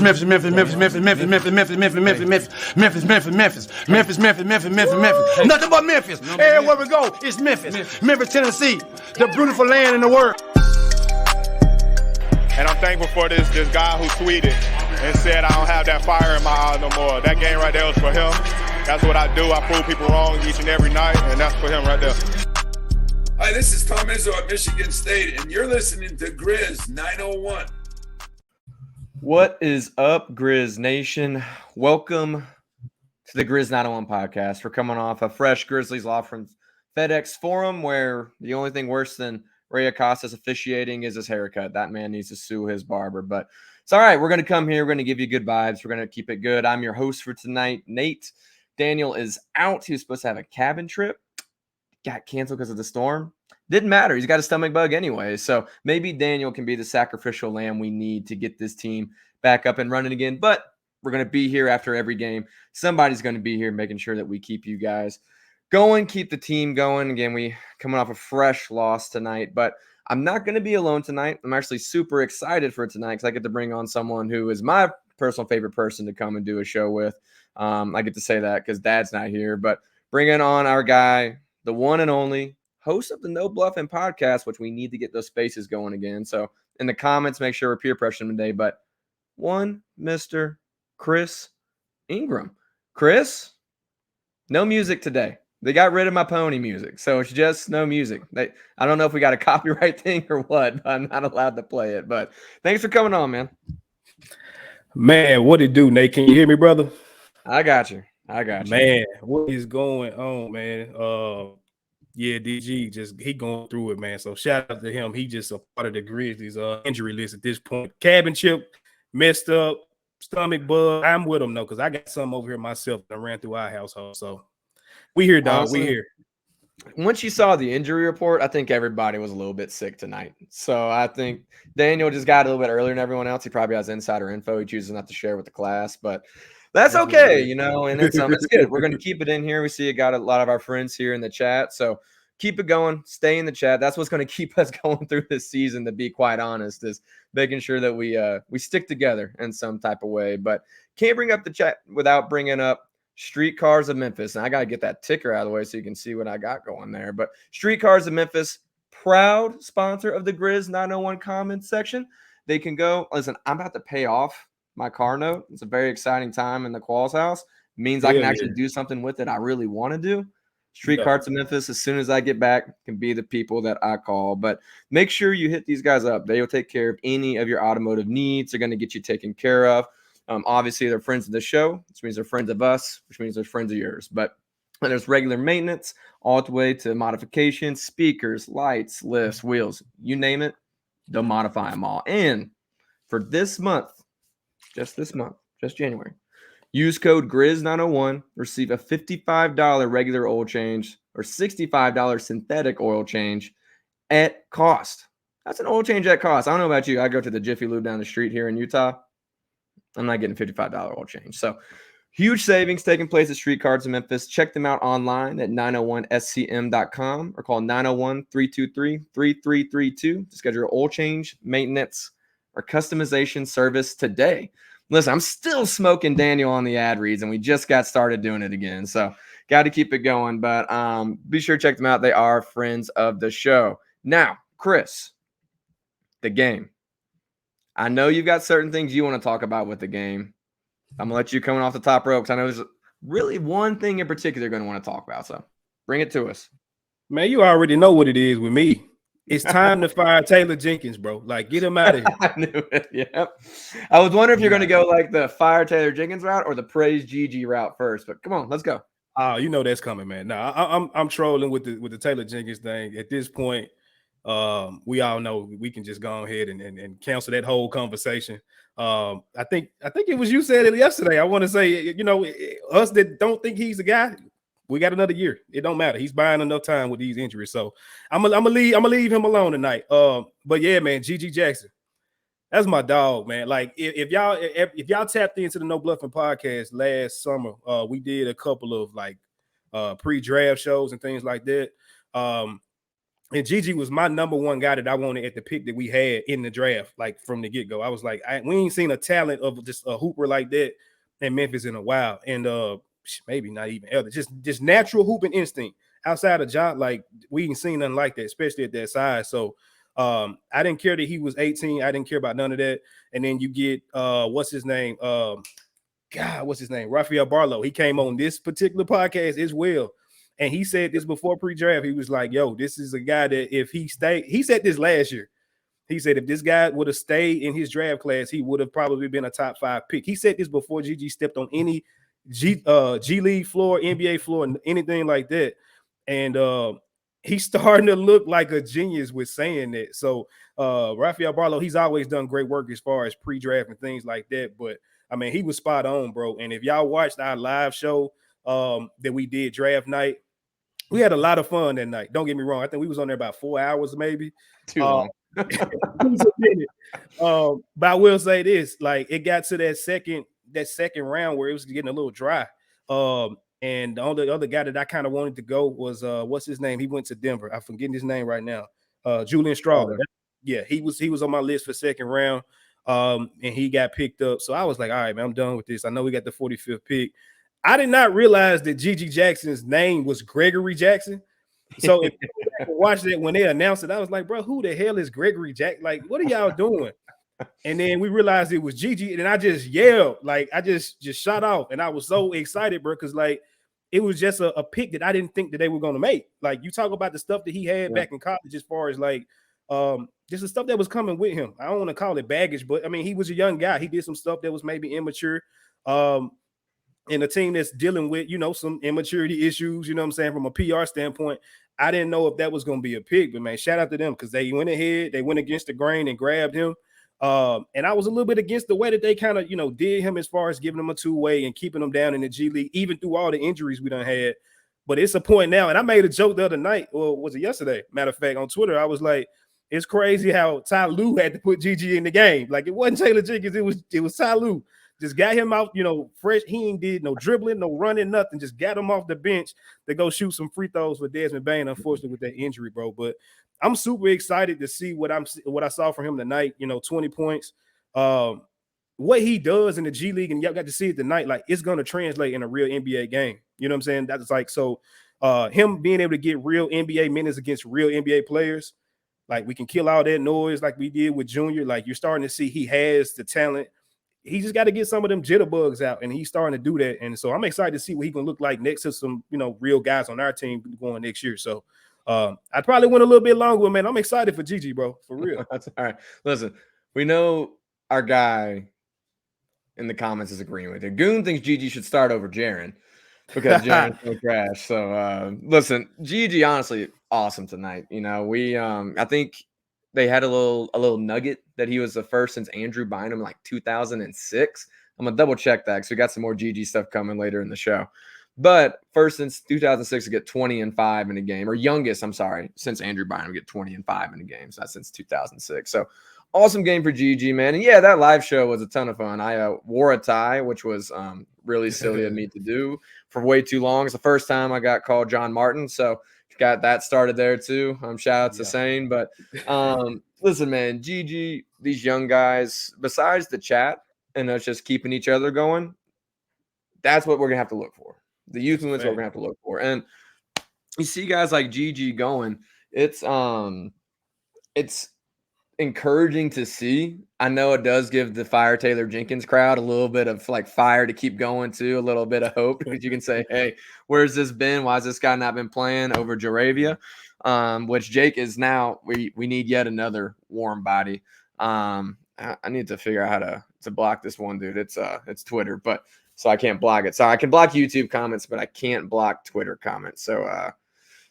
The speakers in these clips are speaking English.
Memphis, Memphis, Memphis, Memphis, Memphis, Memphis, Memphis, Memphis, Memphis, Memphis, Memphis, Memphis, Memphis, Memphis, Memphis, Memphis, Memphis, Memphis. Nothing but Memphis. Everywhere we go, it's Memphis. Memphis, Tennessee, the beautiful land in the world. And I'm thankful for this guy who tweeted and said I don't have that fire in my eye no more. That game right there was for him. That's what I do. I prove people wrong each and every night, and that's for him right there. Hi, this is Tom Izzo at Michigan State, and you're listening to Grizz 901. What is up, Grizz Nation? Welcome to the Grizz 901 podcast. We're coming off a fresh Grizzlies loss from FedEx Forum, where the only thing worse than Ray Acosta's officiating is his haircut. That man needs to sue his barber. But it's all right. We're going to come here. We're going to give you good vibes. We're going to keep it good. I'm your host for tonight, Nate. Daniel is out. He was supposed to have a cabin trip. Got canceled because of the storm. Didn't matter. He's got a stomach bug anyway. So maybe Daniel can be the sacrificial lamb we need to get this team back up and running again. But we're going to be here after every game. Somebody's going to be here making sure that we keep you guys going, keep the team going. Again, we coming off a fresh loss tonight. But I'm not going to be alone tonight. I'm actually super excited for tonight because I get to bring on someone who is my personal favorite person to come and do a show with. I get to say that because Dad's not here. But bringing on our guy, the one and only host of the No Bluffin Podcast, which we need to get those spaces going again. So in the comments, make sure we're peer pressuring today. But one Mr. Chris Ingram. Chris, no music today. They got rid of my pony music, so it's just no music. I don't know if we got a copyright thing or what, but I'm not allowed to play it. But thanks for coming on, man. Man, what it do, Nate? Can you hear me, brother? I got you. Man, what is going on, man? Yeah, DG he going through it, man. So shout out to him. He just a part of the Grizzlies injury list at this point. Cabin chip, messed up, stomach bug. I'm with him though, because I got something over here myself that ran through our household. So we here, dog. Honestly, we here. Once you saw the injury report, I think everybody was a little bit sick tonight. So I think Daniel just got a little bit earlier than everyone else. He probably has insider info he chooses not to share with the class, but that's okay, you know, and it's good. We're going to keep it in here. We see you got a lot of our friends here in the chat, so keep it going. Stay in the chat. That's what's going to keep us going through this season, to be quite honest, is making sure that we stick together in some type of way. But can't bring up the chat without bringing up Streetcars of Memphis. And I got to get that ticker out of the way so you can see what I got going there. But Streetcars of Memphis, proud sponsor of the Grizz 901 comments section. They can go, listen, I'm about to pay off my car note. It's a very exciting time in the Qualls house. It means I can actually do something with it I really want to do. Streetcars of Memphis, as soon as I get back, can be the people that I call. But make sure you hit these guys up. They will take care of any of your automotive needs. They're going to get you taken care of. Obviously, they're friends of the show, which means they're friends of us, which means they're friends of yours. But there's regular maintenance all the way to modifications, speakers, lights, lifts, wheels, you name it, they'll modify them all. And for this month, just January, use code GRIZZ901, receive a $55 regular oil change or $65 synthetic oil change at cost. That's an oil change at cost. I don't know about you. I go to the Jiffy Lube down the street here in Utah. I'm not getting $55 oil change. So huge savings taking place at Streetcars in Memphis. Check them out online at 901scm.com or call 901-323-3332 to schedule your oil change, maintenance, or customization service today. Listen, I'm still smoking Daniel on the ad reads, and we just got started doing it again. So got to keep it going. But be sure to check them out. They are friends of the show. Now, Chris, the game. I know you've got certain things you want to talk about with the game. I'm going to let you come off the top rope because I know there's really one thing in particular you're going to want to talk about. So bring it to us. Man, you already know what it is with me. It's time to fire Taylor Jenkins, bro. Like, get him out of here. I knew it. Yep. I was wondering if you're going to go like the fire Taylor Jenkins route or the praise Gigi route first. But come on, let's go. Oh, you know that's coming, man. No, I'm trolling with the Taylor Jenkins thing. At this point, we all know we can just go ahead and cancel that whole conversation. I think it was you said it yesterday. I want to say, you know, us that don't think he's the guy, we got another year. It don't matter. He's buying enough time with these injuries. So I'm gonna leave him alone tonight. But yeah, man, Gigi Jackson, that's my dog, man. Like if y'all tapped into the No Bluffin Podcast last summer, we did a couple of like pre-draft shows and things like that. And Gigi was my number one guy that I wanted at the pick that we had in the draft, like from the get-go. I was like, we ain't seen a talent of just a hooper like that in Memphis in a while. And maybe not even ever. Just natural hooping instinct. Outside of John, like we ain't seen nothing like that, especially at that size. So I didn't care that he was 18. I didn't care about none of that. And then you get what's his name? Rafael Barlow. He came on this particular podcast as well. And he said this before pre-draft. He was like, yo, this is a guy that if he stayed, he said this last year. He said if this guy would have stayed in his draft class, he would have probably been a top 5 pick. He said this before Gigi stepped on any G League floor, NBA floor, anything like that. And he's starting to look like a genius with saying that. So Rafael Barlow, he's always done great work as far as pre-draft and things like that. But I mean, he was spot on, bro. And if y'all watched our live show that we did draft night, we had a lot of fun that night. Don't get me wrong. I think we was on there about 4 hours, maybe. Too long. But I will say this: like it got to that second round where it was getting a little dry. And the only other guy that I kind of wanted to go was what's his name? He went to Denver. I'm forgetting his name right now. Julian Strawler. Yeah, he was on my list for second round. And he got picked up. So I was like, all right, man, I'm done with this. I know we got the 45th pick. I did not realize that Gigi Jackson's name was Gregory Jackson. So if you watched it when they announced it, I was like, bro, who the hell is Gregory Jackson? Like, what are y'all doing? And then we realized it was Gigi, and I just yelled, like I just shot off, and I was so excited, bro, because like it was just a pick that I didn't think that they were going to make. Like you talk about the stuff that he had back in college, as far as like just the stuff that was coming with him. I don't want to call it baggage, but I mean he was a young guy. He did some stuff that was maybe immature. And a team that's dealing with, some immaturity issues, you know what I'm saying, from a PR standpoint, I didn't know if that was going to be a pick, but man, shout out to them because they went ahead, they went against the grain and grabbed him. And I was a little bit against the way that they kind of, did him as far as giving him a two-way and keeping him down in the G League, even through all the injuries we done had. But it's a point now, and I made a joke the other night, or was it yesterday? Matter of fact, on Twitter, I was like, it's crazy how Ty Lue had to put Gigi in the game. Like it wasn't Taylor Jenkins, it was Ty Lue. Just got him out, fresh. He ain't did no dribbling, no running, nothing. Just got him off the bench to go shoot some free throws for Desmond Bane, unfortunately, with that injury, bro. But I'm super excited to see what I saw from him tonight, 20 points. What he does in the G League, and y'all got to see it tonight, like it's going to translate in a real NBA game. You know what I'm saying? That's like, so him being able to get real NBA minutes against real NBA players, like we can kill all that noise like we did with Junior. Like you're starting to see he has the talent. He just got to get some of them jitterbugs out, and he's starting to do that. And so I'm excited to see what he can look like next to some, real guys on our team going next year. So I probably went a little bit longer, man. I'm excited for Gigi, bro, for real. That's all right. Listen, we know our guy in the comments is agreeing with you. Goon thinks Gigi should start over Jaren because Jaren's so trash. So listen, Gigi, honestly, awesome tonight. I think they had a little nugget that he was the first since Andrew Bynum, like 2006. I'm gonna double check that because we got some more GG stuff coming later in the show. But first since 2006 to get 20 and 5 in a game, or youngest, since Andrew Bynum get 20 and 5 in a game. So that's since 2006. So awesome game for GG, man. And yeah, that live show was a ton of fun. I wore a tie, which was really silly of me to do for way too long. It's the first time I got called John Martin. So got that started there too. Shout out to Sane. But listen, man, GG, these young guys, besides the chat and us just keeping each other going, that's what we're gonna have to look for. The youth movement is what we're gonna have to look for. And you see guys like GG going, it's encouraging to see. I know it does give the Fire Taylor Jenkins crowd a little bit of like fire to keep going to, a little bit of hope. You can say, hey, where's this been? Why has this guy not been playing over Jaravia? Which Jake is now. We need yet another warm body. I need to figure out how to block this one dude. It's Twitter, but so I can't block it. So I can block YouTube comments, but I can't block Twitter comments. So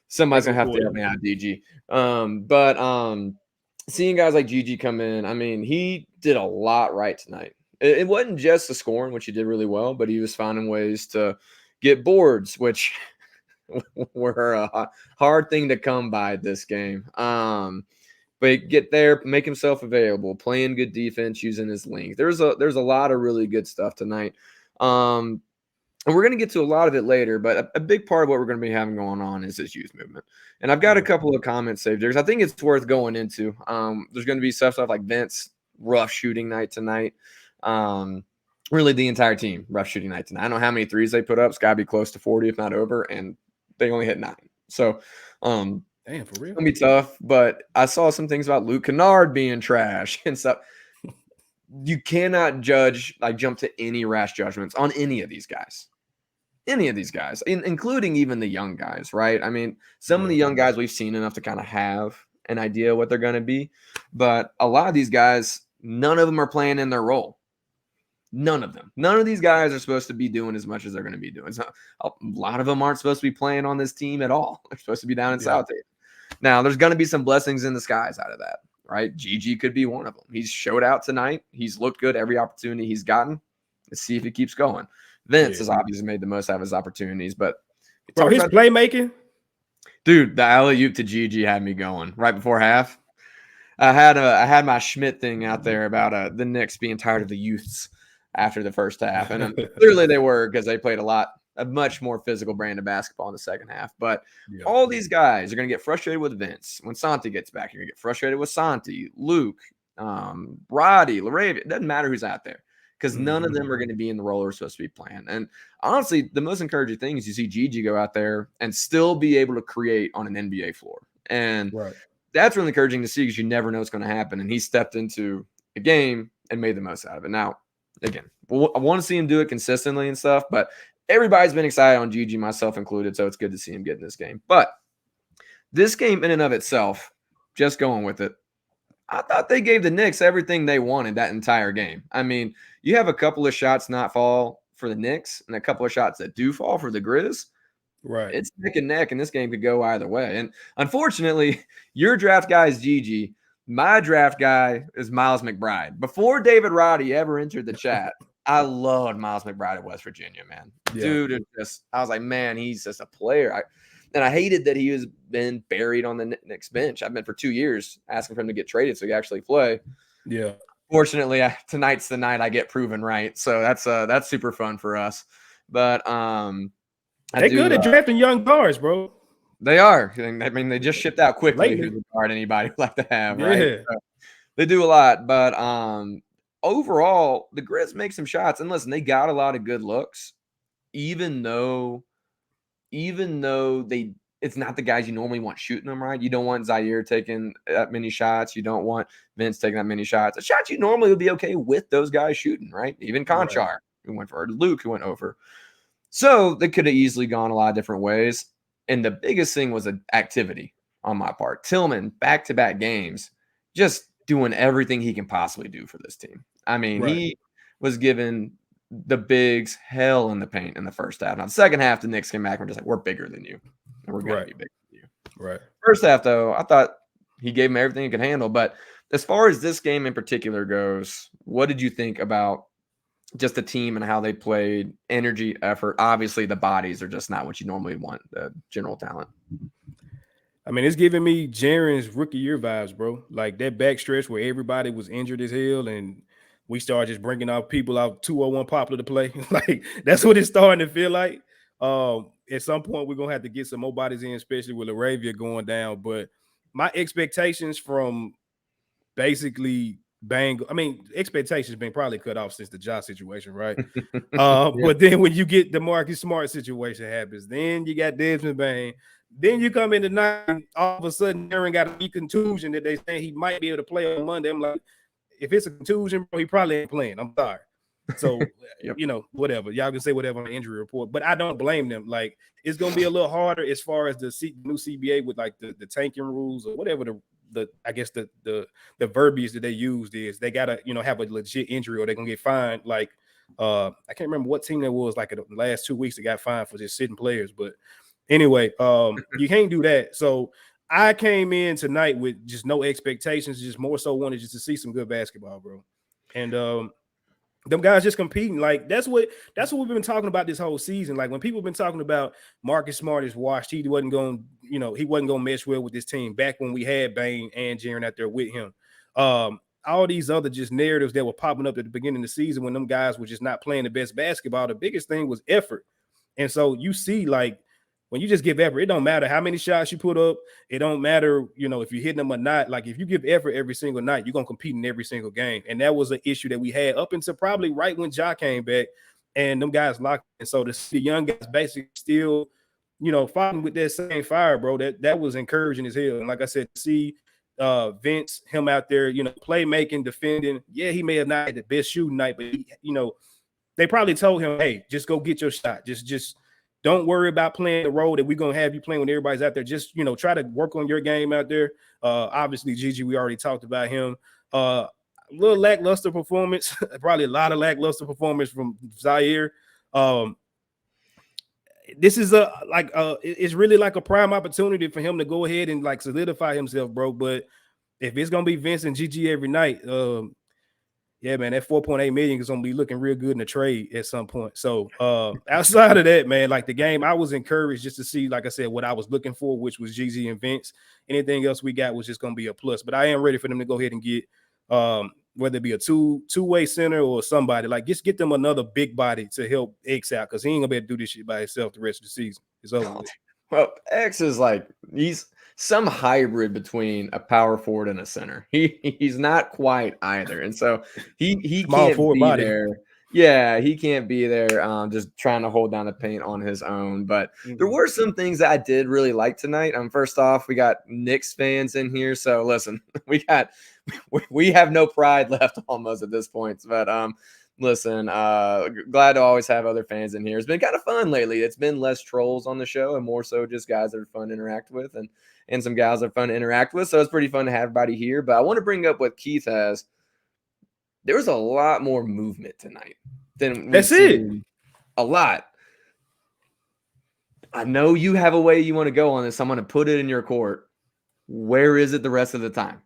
somebody's gonna have to help me out, DG. Seeing guys like GG come in, I mean, he did a lot right tonight. It wasn't just the scoring, which he did really well, but he was finding ways to get boards, which were a hard thing to come by this game. But get there, make himself available, playing good defense, using his length. There's a lot of really good stuff tonight. And we're going to get to a lot of it later, but a big part of what we're going to be having going on is this youth movement. And I've got a couple of comments saved there. I think it's worth going into. There's going to be stuff like Vince, rough shooting night tonight. Really the entire team, rough shooting night tonight. I don't know how many threes they put up. It's got to be close to 40, if not over, and they only hit 9. So, damn, for real? It's going to be tough, but I saw some things about Luke Kennard being trash and stuff. You cannot jump to any rash judgments on any of these guys. Including even the young guys, right? I mean, some of the young guys we've seen enough to kind of have an idea what they're going to be, but a lot of these guys, none of them are playing in their role. None of them. None of these guys are supposed to be doing as much as they're going to be doing. So a lot of them aren't supposed to be playing on this team at all. They're supposed to be down in South Haven. Now, there's going to be some blessings in the skies out of that, right? Gigi could be one of them. He's showed out tonight. He's looked good every opportunity he's gotten. Let's see if he keeps going. Vince has obviously made the most out of his opportunities, but bro, his playmaking, dude, the alley-oop to Gigi had me going right before half. I had my Schmidt thing out there about the Knicks being tired of the youths after the first half, and clearly they were, because they played a much more physical brand of basketball in the second half. But all these guys are going to get frustrated with Vince. When Santi gets back, you're going to get frustrated with Santi, Luke, Roddy, Laravia. It doesn't matter who's out there, because none of them are going to be in the role they're supposed to be playing. And honestly, the most encouraging thing is you see Gigi go out there and still be able to create on an NBA floor. And that's really encouraging to see, because you never know what's going to happen. And he stepped into a game and made the most out of it. Now, again, I want to see him do it consistently and stuff, but everybody's been excited on Gigi, myself included, so it's good to see him get in this game. But this game in and of itself, just going with it, I thought they gave the Knicks everything they wanted that entire game. I mean, you have a couple of shots not fall for the Knicks and a couple of shots that do fall for the Grizz. Right. It's neck and neck, and this game could go either way. And unfortunately, your draft guy is Gigi. My draft guy is Miles McBride. Before David Roddy ever entered the chat, I loved Miles McBride at West Virginia, man. Dude, I was like, man, he's just a player. And I hated that he was been buried on the Knicks bench. I've been for 2 years asking for him to get traded so he could actually play. Yeah. Fortunately, tonight's the night I get proven right. So that's super fun for us. But they're good at drafting young guards, bro. They are. I mean, they just shipped out quickly who the guard anybody would like to have, right? So they do a lot. But overall, the Grizz make some shots. And listen, they got a lot of good looks, even though it's not the guys you normally want shooting them, right? You don't want Zaire taking that many shots. You don't want Vince taking that many shots. A shot you normally would be okay with those guys shooting, right? Even Conchar, who went for, Luke, who went over. So they could have easily gone a lot of different ways. And the biggest thing was an activity on my part. Tillman, back-to-back games, just doing everything he can possibly do for this team. I mean, he was given the bigs hell in the paint in the first half. Now, the second half, the Knicks came back and were just like, we're bigger than you. And we're going to be bigger than you. Right. First half, though, I thought he gave him everything he could handle. But as far as this game in particular goes, what did you think about just the team and how they played, energy, effort? Obviously, the bodies are just not what you normally want, the general talent. I mean, it's giving me Jaren's rookie year vibes, bro. Like that backstretch where everybody was injured as hell and we started just bringing out people out 201 Popular to play. Like, that's what it's starting to feel like. At some point, we're going to have to get some more bodies in, especially with Laravia going down. But my expectations from basically expectations been probably cut off since the Josh situation, right? But then when you get the Marcus Smart situation happens, then you got Desmond Bain. Then you come in tonight, and all of a sudden, Aaron got a contusion that they say he might be able to play on Monday. I'm like, if it's a contusion, bro, he probably ain't playing. I'm sorry. So, whatever. Y'all can say whatever on the injury report, but I don't blame them. Like, it's going to be a little harder as far as the new CBA with like the tanking rules or whatever the verbiage that they used is. They got to, have a legit injury or they're going to get fined. Like, I can't remember what team that was like in the last 2 weeks that got fined for just sitting players. But anyway, you can't do that. So I came in tonight with just no expectations, just more so wanted just to see some good basketball, bro. And them guys just competing. Like that's what we've been talking about this whole season. Like when people have been talking about Marcus Smart is washed, he wasn't going to mesh well with this team back when we had Bain and Jaren out there with him. all these other just narratives that were popping up at the beginning of the season when them guys were just not playing the best basketball. The biggest thing was effort. And so you see, like, when you just give effort, it don't matter how many shots you put up. It don't matter, you know, if you're hitting them or not. Like, if you give effort every single night, you're going to compete in every single game. And that was an issue that we had up until probably right when Ja came back and them guys locked. And so the young guys basically still, you know, fighting with that same fire, bro, that was encouraging as hell. And like I said, to see Vince, him out there, you know, playmaking, defending. Yeah, he may have not had the best shooting night, but, you know, they probably told him, hey, just go get your shot. Just don't worry about playing the role that we're going to have you playing when everybody's out there. Just, you know, try to work on your game out there. Obviously, Gigi, we already talked about him. A little lackluster performance, probably a lot of lackluster performance from Zaire. This is it's really like a prime opportunity for him to go ahead and like solidify himself, bro. But if it's going to be Vince and Gigi every night, yeah, man, that 4.8 million is going to be looking real good in the trade at some point. So outside of that, man, like the game, I was encouraged just to see, like I said, what I was looking for, which was Gigi and Vince. Anything else we got was just going to be a plus. But I am ready for them to go ahead and get, whether it be a two-way center or somebody, like just get them another big body to help X out, because he ain't going to be able to do this shit by himself the rest of the season. It's over with. Well, X is like, he's some hybrid between a power forward and a center. He's not quite either. And so he can't be body there. Yeah, he can't be there just trying to hold down the paint on his own. But there were some things that I did really like tonight. First off, we got Knicks fans in here. So listen, we have no pride left almost at this point. But listen, glad to always have other fans in here. It's been kind of fun lately. It's been less trolls on the show and more so just guys that are fun to interact with and some guys that are fun to interact with. So it's pretty fun to have everybody here. But I want to bring up what Keith has. There was a lot more movement tonight than we've seen. A lot. I know you have a way you want to go on this. I'm going to put it in your court. Where is it the rest of the time?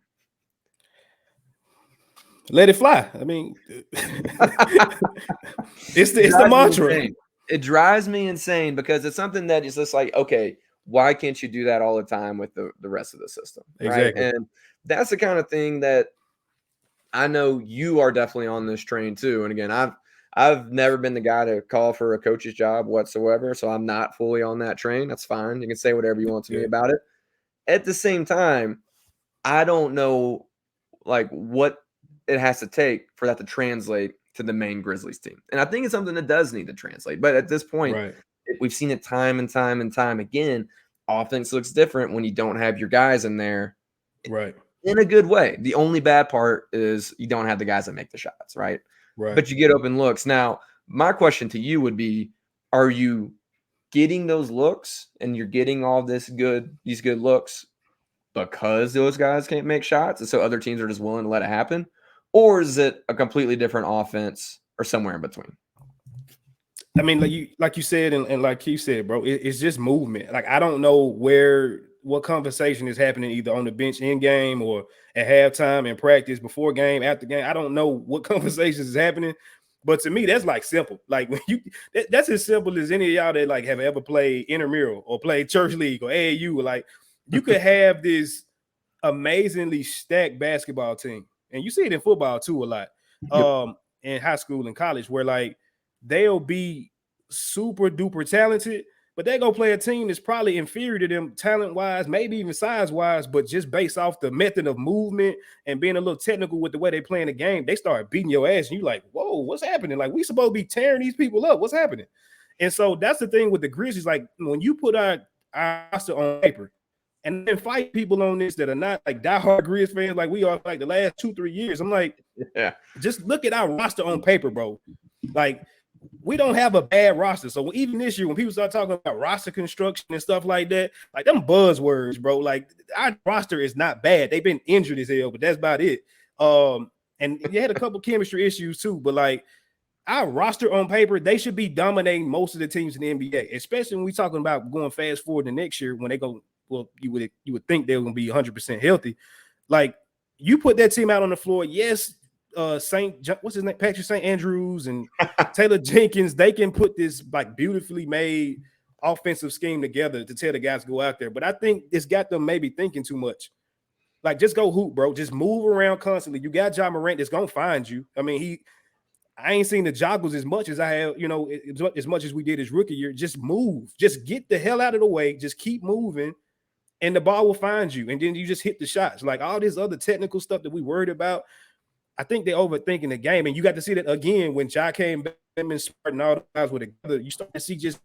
Let it fly. I mean, it's the mantra. It drives me insane because it's something that is just like, okay, why can't you do that all the time with the rest of the system? Exactly. Right? And that's the kind of thing that I know you are definitely on this train too. And again, I've never been the guy to call for a coach's job whatsoever, so I'm not fully on that train. That's fine. You can say whatever you want to me about it. At the same time, I don't know like what it has to take for that to translate to the main Grizzlies team. And I think it's something that does need to translate. But at this point, we've seen it time and time and time again. Offense looks different when you don't have your guys in there. Right. In a good way. The only bad part is you don't have the guys that make the shots, right? Right. But you get open looks. Now, my question to you would be, are you getting those looks and you're getting all these good looks because those guys can't make shots and so other teams are just willing to let it happen? Or is it a completely different offense or somewhere in between? I mean, like you said, and like Keith said, bro, it's just movement. Like, I don't know what conversation is happening either on the bench in game or at halftime in practice, before game, after game. I don't know what conversations is happening, but to me, that's like simple. Like when that's as simple as any of y'all that like have ever played intramural or played church league or AAU. Like you could have this amazingly stacked basketball team, and you see it in football too a lot, in high school and college, where like they'll be super duper talented, but they go play a team that's probably inferior to them talent-wise, maybe even size-wise, but just based off the method of movement and being a little technical with the way they play in the game, they start beating your ass, and you're like, whoa, what's happening? Like, we supposed to be tearing these people up. What's happening? And so that's the thing with the Grizzlies. Like, when you put our roster on paper and then fight people on this that are not like diehard Grizz fans like we are like the last 2-3 years, I'm like, just look at our roster on paper, bro. Like, we don't have a bad roster. So even this year, when people start talking about roster construction and stuff like that, like them buzzwords, bro, like our roster is not bad. They've been injured as hell, but that's about it. And you had a couple chemistry issues too, but like our roster on paper, they should be dominating most of the teams in the NBA, especially when we're talking about going fast forward to next year when they go, well, you would think they're going to be 100% healthy. Like, you put that team out on the floor, yes, what's his name? Patrick St. Andrews and Taylor Jenkins, they can put this like beautifully made offensive scheme together to tell the guys to go out there. But I think it's got them maybe thinking too much. Like, just go hoop, bro. Just move around constantly. You got Ja Morant that's gonna find you. I mean, I ain't seen the joggles as much as I have, as much as we did his rookie year. Just move. Just get the hell out of the way. Just keep moving, and the ball will find you. And then you just hit the shots. Like, all this other technical stuff that we worried about, I think they're overthinking the game. And you got to see that again when Ja came back and starting all the guys were together. You start to see just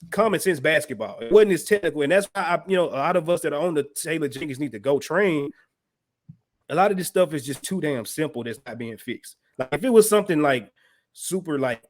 common sense basketball. It wasn't as technical. And that's why, a lot of us that are on the Taylor Jenkins need to go train. A lot of this stuff is just too damn simple that's not being fixed. Like, if it was something like super, like,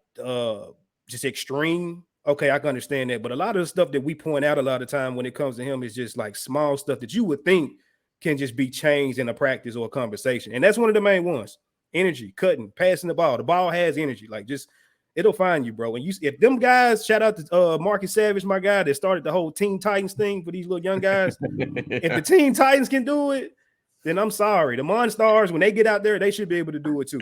just extreme, okay, I can understand that. But a lot of the stuff that we point out a lot of time when it comes to him is just like small stuff that you would think can just be changed in a practice or a conversation. And that's one of the main ones. Energy, cutting, passing the ball. The ball has energy. Like, just it'll find you, bro. And if them guys, shout out to Marcus Savage, my guy that started the whole Teen Titans thing for these little young guys. If the Teen Titans can do it, then I'm sorry. The Monstars, when they get out there, they should be able to do it too.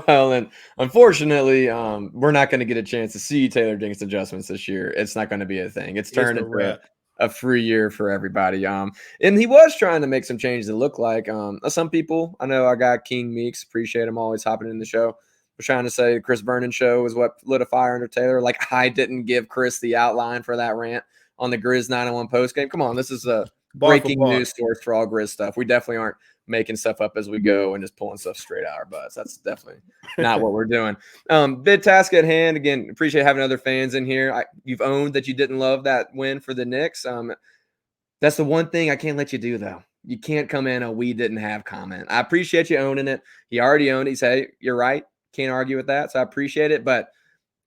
Well, and unfortunately, we're not going to get a chance to see Taylor Jenkins adjustments this year. It's not going to be a thing. It's turned into a free year for everybody. And he was trying to make some changes that look like some people. I know I got King Meeks, appreciate him always hopping in the show. Was trying to say the Chris Vernon show is what lit a fire under Taylor. Like, I didn't give Chris the outline for that rant on the Grizz 901 postgame. Come on, this is a breaking news source for all Grizz stuff. We definitely aren't making stuff up as we go and just pulling stuff straight out our butts. That's definitely not what we're doing. Big task at hand. Again, appreciate having other fans in here. You've owned that you didn't love that win for the Knicks. That's the one thing I can't let you do, though. You can't come in we didn't have comment. I appreciate you owning it. He already owned it. He said, hey, you're right. Can't argue with that. So I appreciate it, but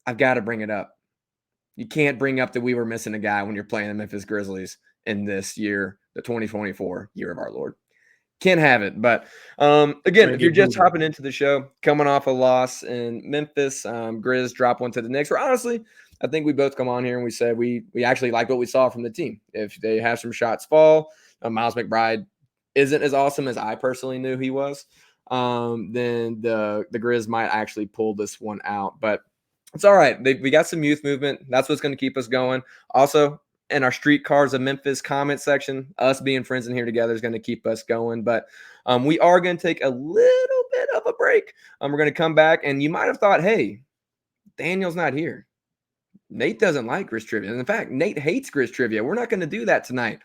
I've got to bring it up. You can't bring up that we were missing a guy when you're playing the Memphis Grizzlies in this year, the 2024 year of our Lord. Can't have it. But again, if you're just hopping into the show, coming off a loss in Memphis, Grizz drop one to the Knicks. Or honestly, I think we both come on here and we said we actually like what we saw from the team. If they have some shots fall, Miles McBride isn't as awesome as I personally knew he was. Then the Grizz might actually pull this one out. But it's all right. We got some youth movement. That's what's going to keep us going. Also, in our Streetcars of Memphis comment section, us being friends in here together is going to keep us going. But we are going to take a little bit of a break. We're going to come back, and you might have thought, hey, Daniel's not here. Nate doesn't like Grizz Trivia. And in fact, Nate hates Grizz Trivia. We're not going to do that tonight.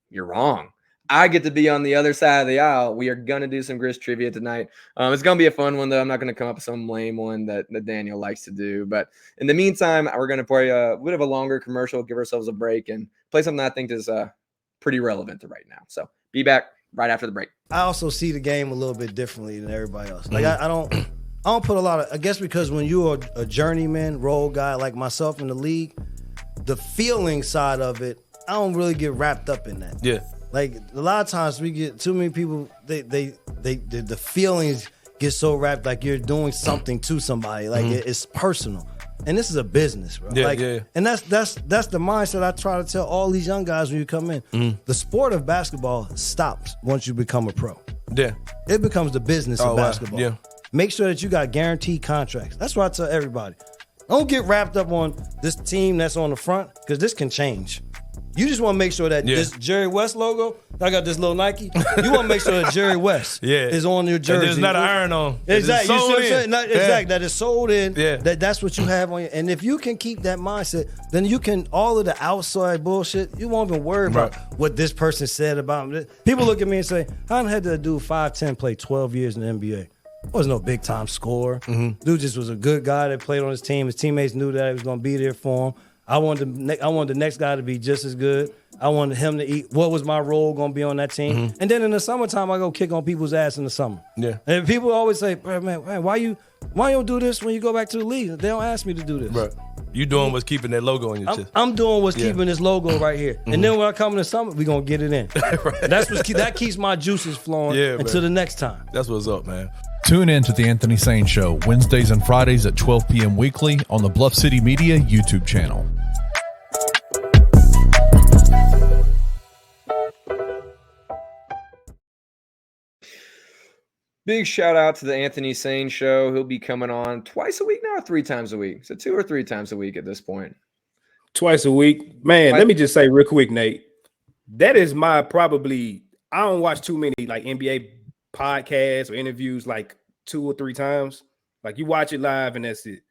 You're wrong. I get to be on the other side of the aisle. We are going to do some Grizz Trivia tonight. It's going to be a fun one, though. I'm not going to come up with some lame one that Daniel likes to do. But in the meantime, we're going to play a bit of a longer commercial, give ourselves a break, and play something I think is pretty relevant to right now. So be back right after the break. I also see the game a little bit differently than everybody else. Like, I don't put a lot of – I guess because when you're a journeyman role guy like myself in the league, the feeling side of it, I don't really get wrapped up in that. Yeah. Like, a lot of times we get too many people, the feelings get so wrapped like you're doing something to somebody. Like, it's personal. And this is a business, bro. Yeah, And that's the mindset I try to tell all these young guys when you come in. The sport of basketball stops once you become a pro. Yeah. It becomes the business of basketball. Yeah. Make sure that you got guaranteed contracts. That's what I tell everybody. Don't get wrapped up on this team that's on the front, because this can change. You just want to make sure that this Jerry West logo, I got this little Nike. You want to make sure that Jerry West is on your jersey. And there's not an iron on. Exactly. You see what I'm saying? Exactly. That is sold in. Yeah. That's what you have on you. And if you can keep that mindset, then you can, all of the outside bullshit, you won't even worry about what this person said about him. People look at me and say, I done had to do 5'10", play 12 years in the NBA. Wasn't no big time scorer. Dude just was a good guy that played on his team. His teammates knew that he was going to be there for him. I wanted the next guy to be just as good. I wanted him to eat. What was my role going to be on that team? And then in the summertime, I go kick on people's ass in the summer. Yeah. And people always say, man, why you don't do this when you go back to the league? They don't ask me to do this. Right. You doing what's keeping that logo on your chest. I'm doing what's keeping this logo right here. And then when I come in the summer, we're going to get it in. That keeps my juices flowing until the next time. That's what's up, man. Tune in to The Anthony Sane Show, Wednesdays and Fridays at 12 p.m. weekly on the Bluff City Media YouTube channel. Big shout out to the Anthony Sane Show. He'll be coming on twice a week now, or 3 times a week. So 2 or 3 times a week at this point. Twice a week. Man, let me just say real quick, Nate. that is my probably. I don't watch too many like NBA podcasts or interviews like 2 or 3 times. Like you watch it live and that's it.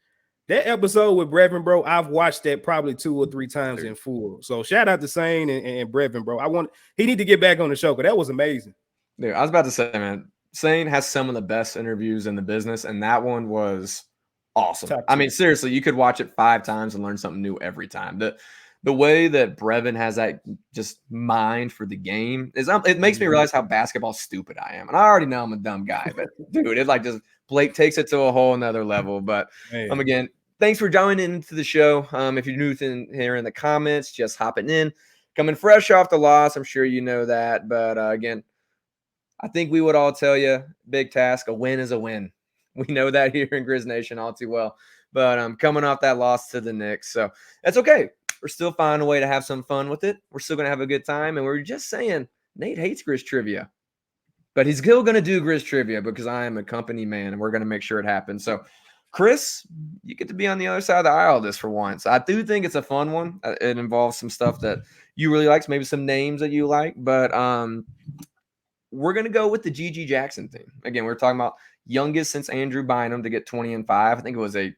That episode with Brevin, bro, I've watched that probably 2 or 3 times in full. So shout out to Sane and Brevin, bro. He need to get back on the show because that was amazing. Dude, I was about to say, man, Sane has some of the best interviews in the business, and that one was awesome. I mean, seriously, you could watch it 5 times and learn something new every time. The way that Brevin has that just mind for the game it makes me realize how basketball stupid I am. And I already know I'm a dumb guy, but dude, it like just Blake takes it to a whole nother level. But again, thanks for joining into the show. If you're new here in the comments, just hopping in, coming fresh off the loss. I'm sure you know that. But again, I think we would all tell you, big task, a win is a win. We know that here in Grizz Nation all too well. But coming off that loss to the Knicks, so that's okay. We're still finding a way to have some fun with it. We're still going to have a good time. And we're just saying, Nate hates Grizz Trivia. But he's still going to do Grizz Trivia because I am a company man, and we're going to make sure it happens. So, Chris, you get to be on the other side of the aisle this for once. I do think it's a fun one. It involves some stuff that you really like, maybe some names that you like. But we're going to go with the G.G. Jackson thing. Again, we're talking about youngest since Andrew Bynum to get 20 and 5. I think it was a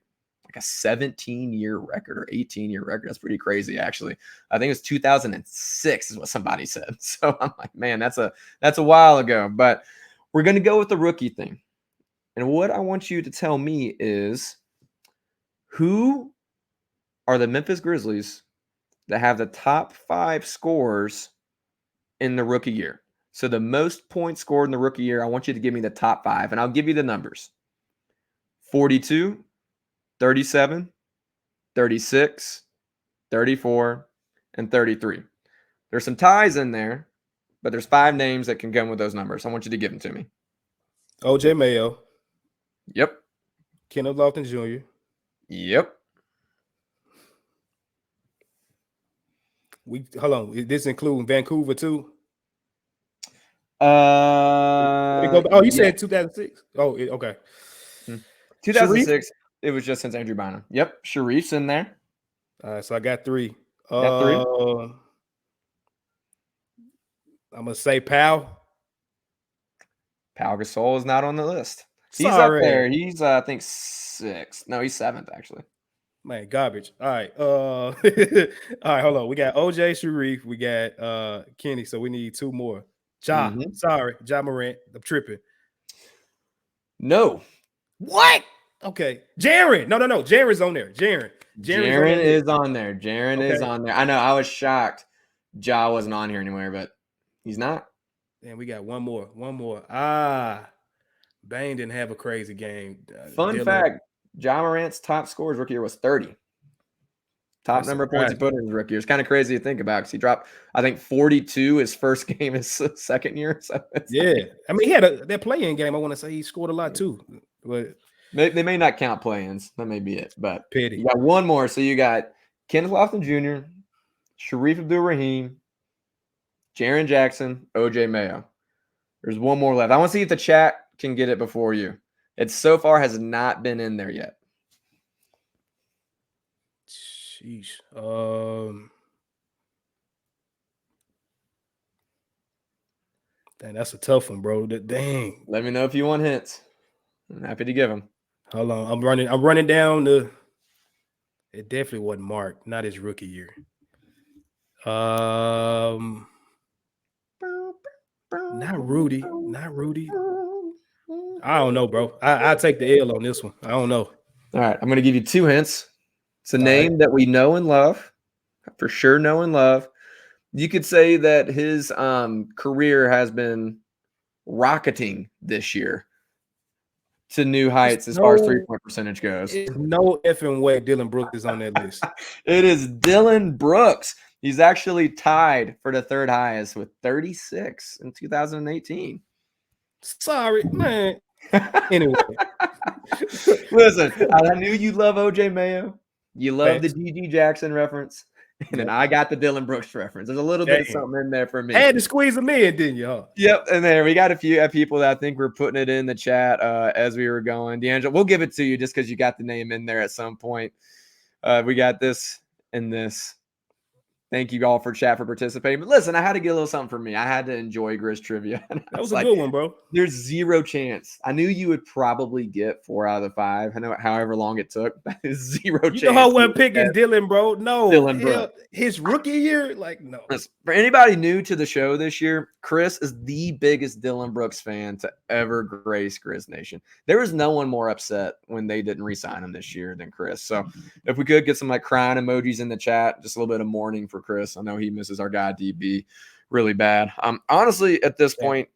17-year record or 18-year record. That's pretty crazy, actually. I think it was 2006 is what somebody said. So I'm like, man, that's a while ago. But we're going to go with the rookie thing. And what I want you to tell me is, who are the Memphis Grizzlies that have the top 5 scores in the rookie year? So the most points scored in the rookie year, I want you to give me the top 5. And I'll give you the numbers. 42, 37, 36, 34, and 33. There's some ties in there, but there's 5 names that can come with those numbers. I want you to give them to me. OJ Mayo. Yep. Kenneth Lofton Jr. Yep. Hold on. Is this including Vancouver too? You said 2006. Oh, okay. 2006. It was just since Andrew Bynum. Yep. Sharif's in there. So I got 3. Got 3. I'm going to say Pau. Pau Gasol is not on the list. He's up there. He's, I think, 6th. No, he's 7th, actually. Man, garbage. All right. All right, hold on. We got OJ, Sharif. We got Kenny. So we need 2 more. Sorry. Ja Morant. I'm tripping. No. What? Okay. Jaren. No. Jaren's on there. Jaren is on there. Jaren is on there. I know. I was shocked Ja wasn't on here anywhere, but he's not. And we got one more. Bane didn't have a crazy game. Fun fact, Ja Morant's top scores rookie year was 30. Top number of points he put in his rookie year. It's kind of crazy to think about because he dropped, I think, 42 his first game his second year. So I mean, he had that play-in game. I want to say he scored a lot too. But they may not count play-ins. That may be it. But pity. You got one more. So you got Kenneth Lofton Jr., Sharif Abdul-Rahim, Jaren Jackson, OJ Mayo. There's one more left. I want to see if the chat can get it before you. It so far has not been in there yet. Sheesh. Dang, that's a tough one, bro. Dang. Let me know if you want hints. I'm happy to give them. Hold on. I'm running down the. It definitely wasn't Mark, not his rookie year. Not Rudy. I don't know, bro. I'll take the L on this one. I don't know. All right. I'm going to give you 2 hints. It's a name that we know and love. For sure know and love. You could say that his career has been rocketing this year to new heights as far as 3-point percentage goes. No effing way Dylan Brooks is on that list. It is Dylan Brooks. He's actually tied for the 3rd highest with 36 in 2018. Sorry, man. Anyway. Listen, I knew you love OJ Mayo. You love the G.G. Jackson reference. And then I got the Dylan Brooks reference. There's a little bit of something in there for me. Had to squeeze them in, didn't you? Huh? Yep. And there we got a few people that I think were putting it in the chat as we were going. D'Angelo, we'll give it to you just because you got the name in there at some point. We got this and this. Thank you all for chat for participating. But listen, I had to get a little something for me. I had to enjoy Grizz Trivia. That was a good one, bro. There's zero chance. I knew you would probably get 4 out of the 5. I know however long it took. That is zero chance. You know how I went picking Dylan, bro? No. Dylan Brooks. His rookie year? Like, no. For anybody new to the show this year, Chris is the biggest Dylan Brooks fan to ever grace Grizz Nation. There was no one more upset when they didn't re-sign him this year than Chris. So if we could get some like crying emojis in the chat, just a little bit of mourning for Chris. I know he misses our guy DB really bad. Honestly, at this point,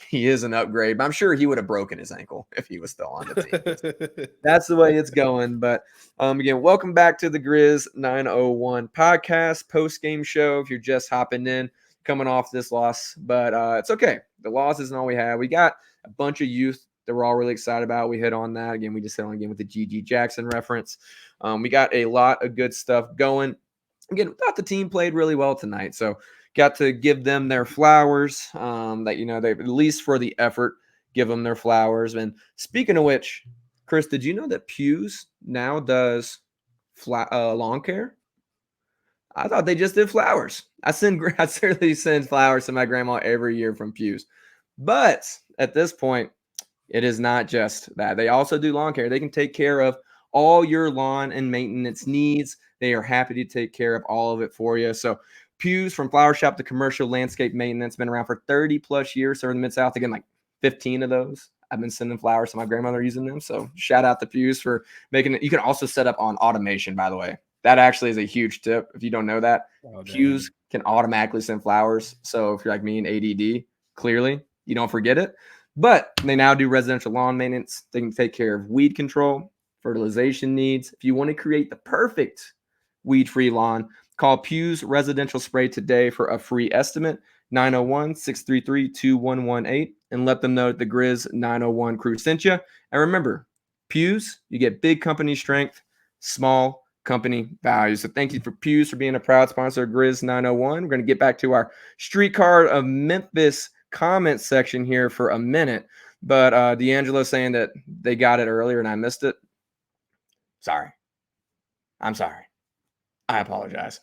he is an upgrade, but I'm sure he would have broken his ankle if he was still on the team. That's the way it's going. But again, welcome back to the Grizz 901 podcast post-game show. If you're just hopping in, coming off this loss, but it's okay. The loss isn't all we had. We got a bunch of youth that we're all really excited about. We hit on that. Again, we just hit on again with the G.G. Jackson reference. We got a lot of good stuff going. Again, we thought the team played really well tonight. So got to give them their flowers, that, you know, they at least for the effort, give them their flowers. And speaking of which, Chris, did you know that Pews now does lawn care? I thought they just did flowers. I certainly send flowers to my grandma every year from Pews. But at this point, it is not just that. They also do lawn care. They can take care of all your lawn and maintenance needs. They are happy to take care of all of it for you. So Pews, from flower shop to commercial landscape maintenance, been around for 30 plus years. So in the Mid-South, again, like 15 of those, I've been sending flowers to my grandmother using them. So shout out to Pews for making it. You can also set up on automation, by the way. That actually is a huge tip. If you don't know that, Pews can automatically send flowers. So if you're like me and ADD, clearly you don't forget it. But they now do residential lawn maintenance. They can take care of weed control, fertilization needs. If you want to create the perfect weed-free lawn, call Pews Residential Spray today for a free estimate, 901-633-2118, and let them know that the Grizz 901 crew sent you. And remember, Pews, you get big company strength, small company value. So thank you for Pews for being a proud sponsor of Grizz 901. We're going to get back to our Streetcar of Memphis comment section here for a minute. But D'Angelo saying that they got it earlier and I missed it. Sorry. I'm sorry. I apologize.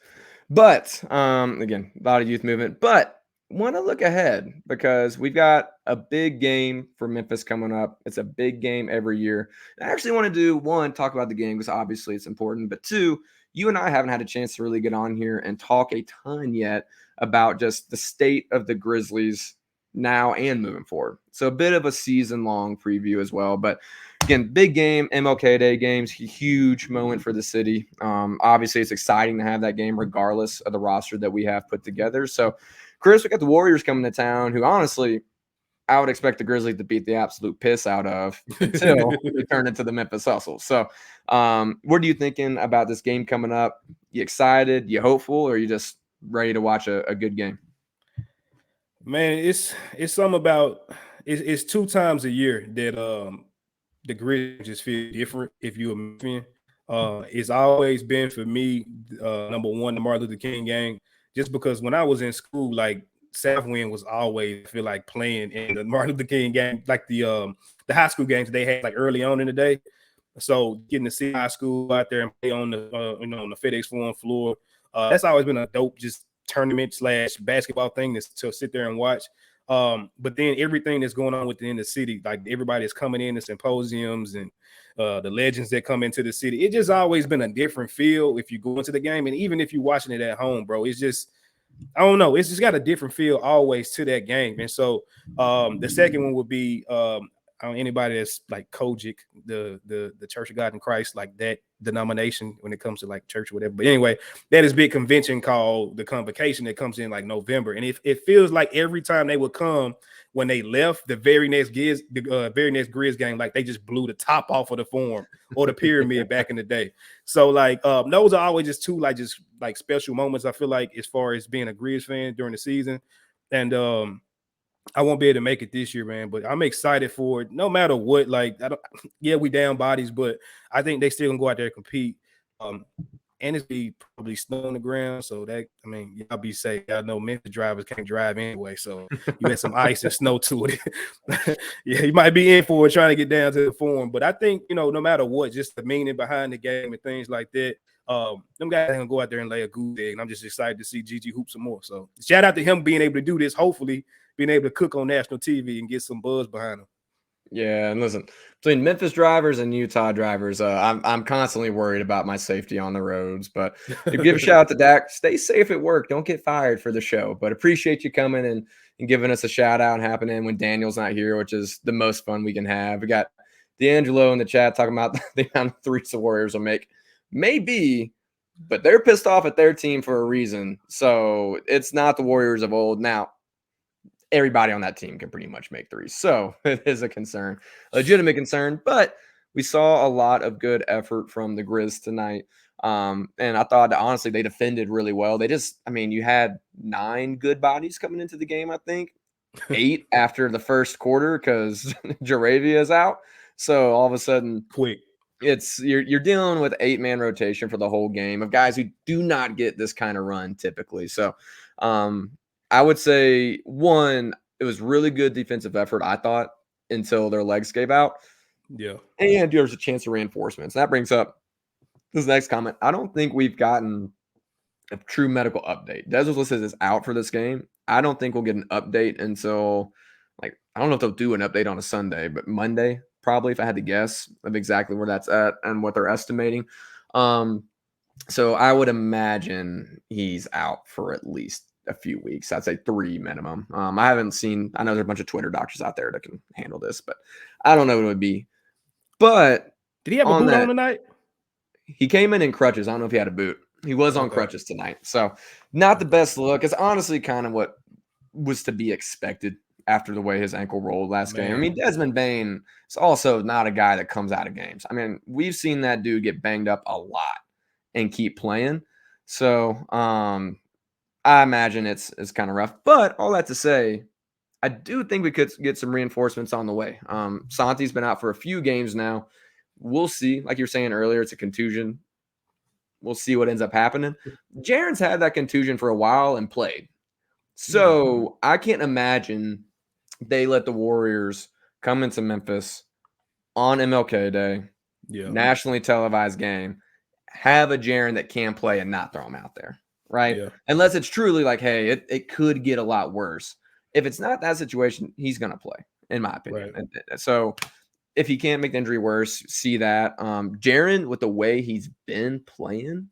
But again, a lot of youth movement, but want to look ahead because we've got a big game for Memphis coming up. It's a big game every year. And I actually want to do one, talk about the game because obviously it's important, but two, you and I haven't had a chance to really get on here and talk a ton yet about just the state of the Grizzlies now and moving forward. So a bit of a season-long preview as well, but again, big game, MLK Day games, huge moment for the city. Obviously, it's exciting to have that game regardless of the roster that we have put together. So, Chris, we got the Warriors coming to town, who honestly, I would expect the Grizzlies to beat the absolute piss out of until they turn into the Memphis Hustle. So, what are you thinking about this game coming up? You excited? You hopeful? Or are you just ready to watch a good game? Man, it's something about it's 2 times a year that the Grizz just feel different if you're a Memphis fan. It's always been for me number one, the Martin Luther King game, just because when I was in school, like Southwind was always, I feel like, playing in the Martin Luther King game, like the high school games they had like early on in the day. So getting to see high school out there and play on the on the FedEx Forum floor, that's always been a dope just tournament / basketball thing to sit there and watch. But then everything that's going on within the city, like everybody is coming in, the symposiums and the legends that come into the city, it just always been a different feel if you go into the game. And even if you're watching it at home, bro, it's just, I don't know, it's just got a different feel always to that game. And so the second one would be anybody that's like Kojic, the Church of God in Christ, like that denomination when it comes to like church or whatever. But anyway, that is big convention called the Convocation that comes in like November. And it feels like every time they would come, when they left the very next Grizz game, like they just blew the top off of the Forum or the Pyramid back in the day. So like those are always just 2 like just like special moments, I feel like, as far as being a Grizz fan during the season. And I won't be able to make it this year, man, but I'm excited for it. No matter what, like, we down bodies, but I think they still gonna go out there and compete. and it's be probably snow on the ground. So that, I mean, y'all be safe. Y'all know Memphis drivers can't drive anyway. So you had some ice and snow to it. Yeah, you might be in for it trying to get down to the Forum. But I think, no matter what, just the meaning behind the game and things like that, them guys ain't gonna go out there and lay a goose egg. And I'm just excited to see Gigi hoop some more. So shout out to him being able to do this, hopefully being able to cook on national TV and get some buzz behind him. Yeah, and listen, between Memphis drivers and Utah drivers, I'm constantly worried about my safety on the roads. But give a shout out to Dak. Stay safe at work. Don't get fired for the show. But appreciate you coming and giving us a shout out and happening when Daniel's not here, which is the most fun we can have. We got D'Angelo in the chat talking about the amount of threes the Warriors will make. Maybe, but they're pissed off at their team for a reason. So it's not the Warriors of old. Now, everybody on that team can pretty much make threes. So it is a concern, a legitimate concern, but we saw a lot of good effort from the Grizz tonight. And I thought that honestly, they defended really well. You had 9 good bodies coming into the game, I think 8 after the first quarter, because Jaravia is out. So all of a sudden quick, you're dealing with 8-man rotation for the whole game of guys who do not get this kind of run typically. So, I would say, one, it was really good defensive effort, I thought, until their legs gave out. Yeah. And there's a chance of reinforcements. That brings up this next comment. I don't think we've gotten a true medical update. Des was listed as out for this game. I don't think we'll get an update until, I don't know if they'll do an update on a Sunday, but Monday, probably, if I had to guess, of exactly where that's at and what they're estimating. So I would imagine he's out for at least a few weeks. I'd say 3 minimum. I know there's a bunch of Twitter doctors out there that can handle this, but I don't know what it would be. But did he have a boot on tonight? He came in crutches. I don't know if he had a boot. He was on crutches tonight. So not the best look. It's honestly kind of what was to be expected after the way his ankle rolled last game. I mean, Desmond Bane is also not a guy that comes out of games. I mean, we've seen that dude get banged up a lot and keep playing. So, I imagine it's kind of rough, but all that to say, I do think we could get some reinforcements on the way. Santi's been out for a few games now. We'll see. Like you were saying earlier, it's a contusion. We'll see what ends up happening. Jaren's had that contusion for a while and played. So I can't imagine they let the Warriors come into Memphis on MLK Day, nationally televised game, have a Jaren that can play and not throw him out there. Right? Yeah. Unless it's truly like, hey, it could get a lot worse. If it's not that situation, he's going to play, in my opinion. Right. So if he can't make the injury worse, see that. Jaren, with the way he's been playing,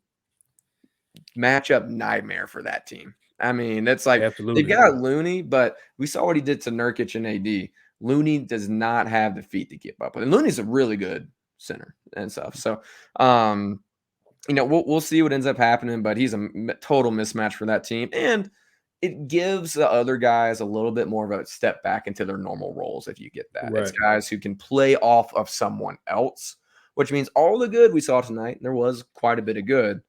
matchup nightmare for that team. I mean, it's like they got Looney, but we saw what he did to Nurkic and AD. Looney does not have the feet to keep up with. And Looney's a really good center and stuff. So, we'll see what ends up happening, but he's a total mismatch for that team. And it gives the other guys a little bit more of a step back into their normal roles if you get that. Right. It's guys who can play off of someone else, which means all the good we saw tonight, and there was quite a bit of good,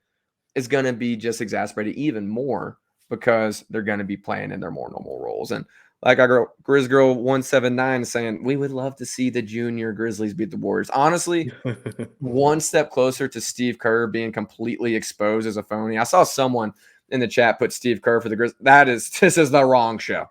is going to be just exacerbated even more because they're going to be playing in their more normal roles. And like our Grizz Girl 179 is saying, we would love to see the junior Grizzlies beat the Warriors. Honestly, one step closer to Steve Kerr being completely exposed as a phony. I saw someone in the chat put Steve Kerr for the Grizz. This is the wrong show.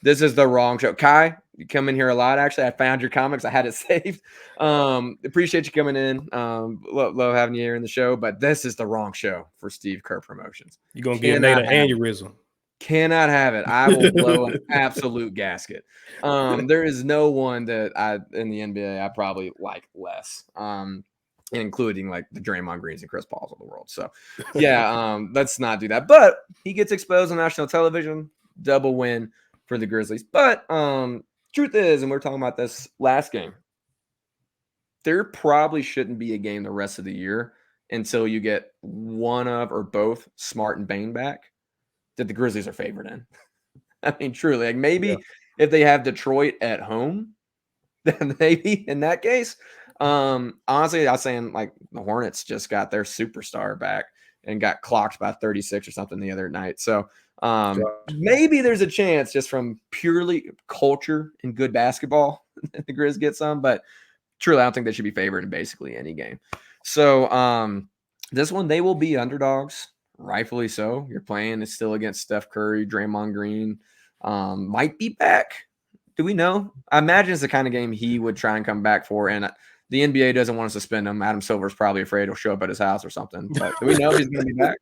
This is the wrong show. Kai, you come in here a lot. Actually, I found your comics. I had it saved. Appreciate you coming in. Love having you here in the show, but this is the wrong show for Steve Kerr Promotions. You're going to get Nate an aneurysm. Cannot have it. I will blow an absolute gasket. There is no one that in the NBA I probably like less, including like the Draymond Greens and Chris Pauls of the world. So, yeah, let's not do that. But he gets exposed on national television. Double win for the Grizzlies. But truth is, and we were talking about this last game, there probably shouldn't be a game the rest of the year until you get one of or both Smart and Bane back that the Grizzlies are favored in. I mean, truly, like maybe if they have Detroit at home, then maybe in that case. Honestly, I was saying like the Hornets just got their superstar back and got clocked by 36 or something the other night. So maybe there's a chance just from purely culture and good basketball that the Grizz get some, but truly I don't think they should be favored in basically any game. So This one, they will be underdogs, rightfully so. You're playing is still against Steph Curry, Draymond Green, might be back. Do we know? I imagine it's the kind of game he would try and come back for, and the NBA doesn't want to suspend him. Adam Silver's probably afraid he'll show up at his house or something. But do we know if he's going to be back?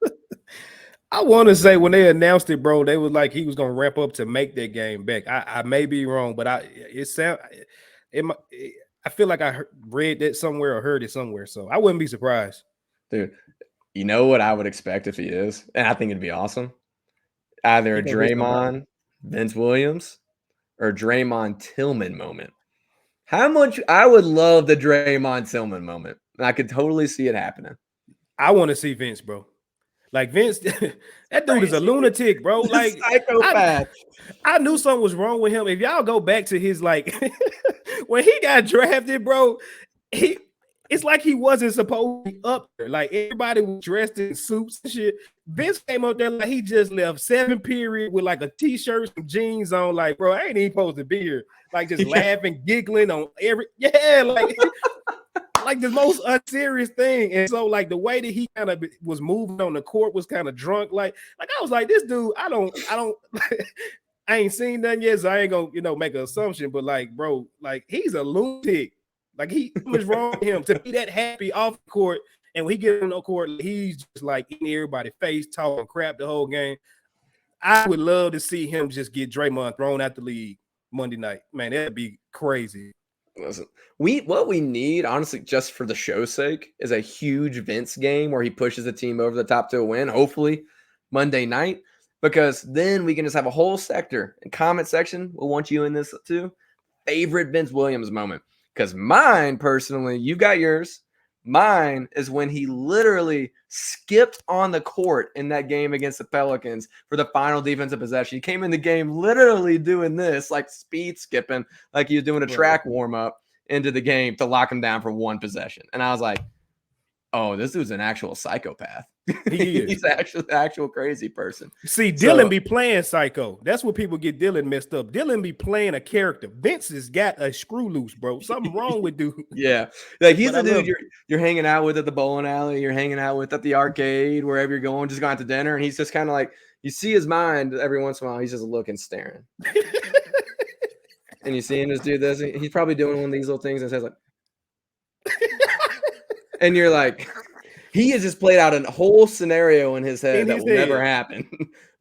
I want to say when they announced it, bro, they was like he was going to ramp up to make that game back. I may be wrong, but I feel like I read that somewhere or heard it somewhere, so I wouldn't be surprised. Dude, you know what I would expect if he is? And I think it'd be awesome. Either a Draymond, Vince Williams, or Draymond Tillman moment. How much I would love the Draymond Tillman moment. I could totally see it happening. I want to see Vince, bro. Like Vince, that dude is a lunatic, bro. Like psychopath. I knew something was wrong with him. If y'all go back to his like when he got drafted, bro, it's like he wasn't supposed to be up there. Like everybody was dressed in suits and shit. Vince came up there like he just left 7th period with like a t-shirt, some jeans on. Like, bro, I ain't even supposed to be here. Like just laughing, giggling on like the most unserious thing. And so like the way that he kind of was moving on the court was kind of drunk. Like I was like, this dude, I don't I ain't seen nothing yet, so I ain't gonna make an assumption. But like, bro, like he's a lunatic. Like what's wrong with him to be that happy off the court, and when he gets on the court, he's just like in everybody's face, talking crap the whole game. I would love to see him just get Draymond thrown out the league Monday night. Man, that'd be crazy. Listen, what we need, honestly, just for the show's sake, is a huge Vince game where he pushes the team over the top to a win, hopefully Monday night, because then we can just have a whole sector and comment section. We'll want you in this too. Favorite Vince Williams moment. Because mine, personally, you got yours. Mine is when he literally skipped on the court in that game against the Pelicans for the final defensive possession. He came in the game literally doing this, like speed skipping, like he was doing a track warm-up into the game to lock him down for one possession. And I was like, oh, this dude's an actual psychopath. He's actually an actual crazy person. See, Dylan be playing psycho. That's what people get Dylan messed up. Dylan be playing a character. Vince has got a screw loose, bro. Something wrong with dude. Yeah. Like he's the dude you're hanging out with at the bowling alley, you're hanging out with at the arcade, wherever you're going, just going out to dinner. And he's just kind of like, you see his mind every once in a while, he's just looking, staring. And you see him just do this. He's probably doing one of these little things and says like, and you're like, he has just played out a whole scenario in his head that will never happen.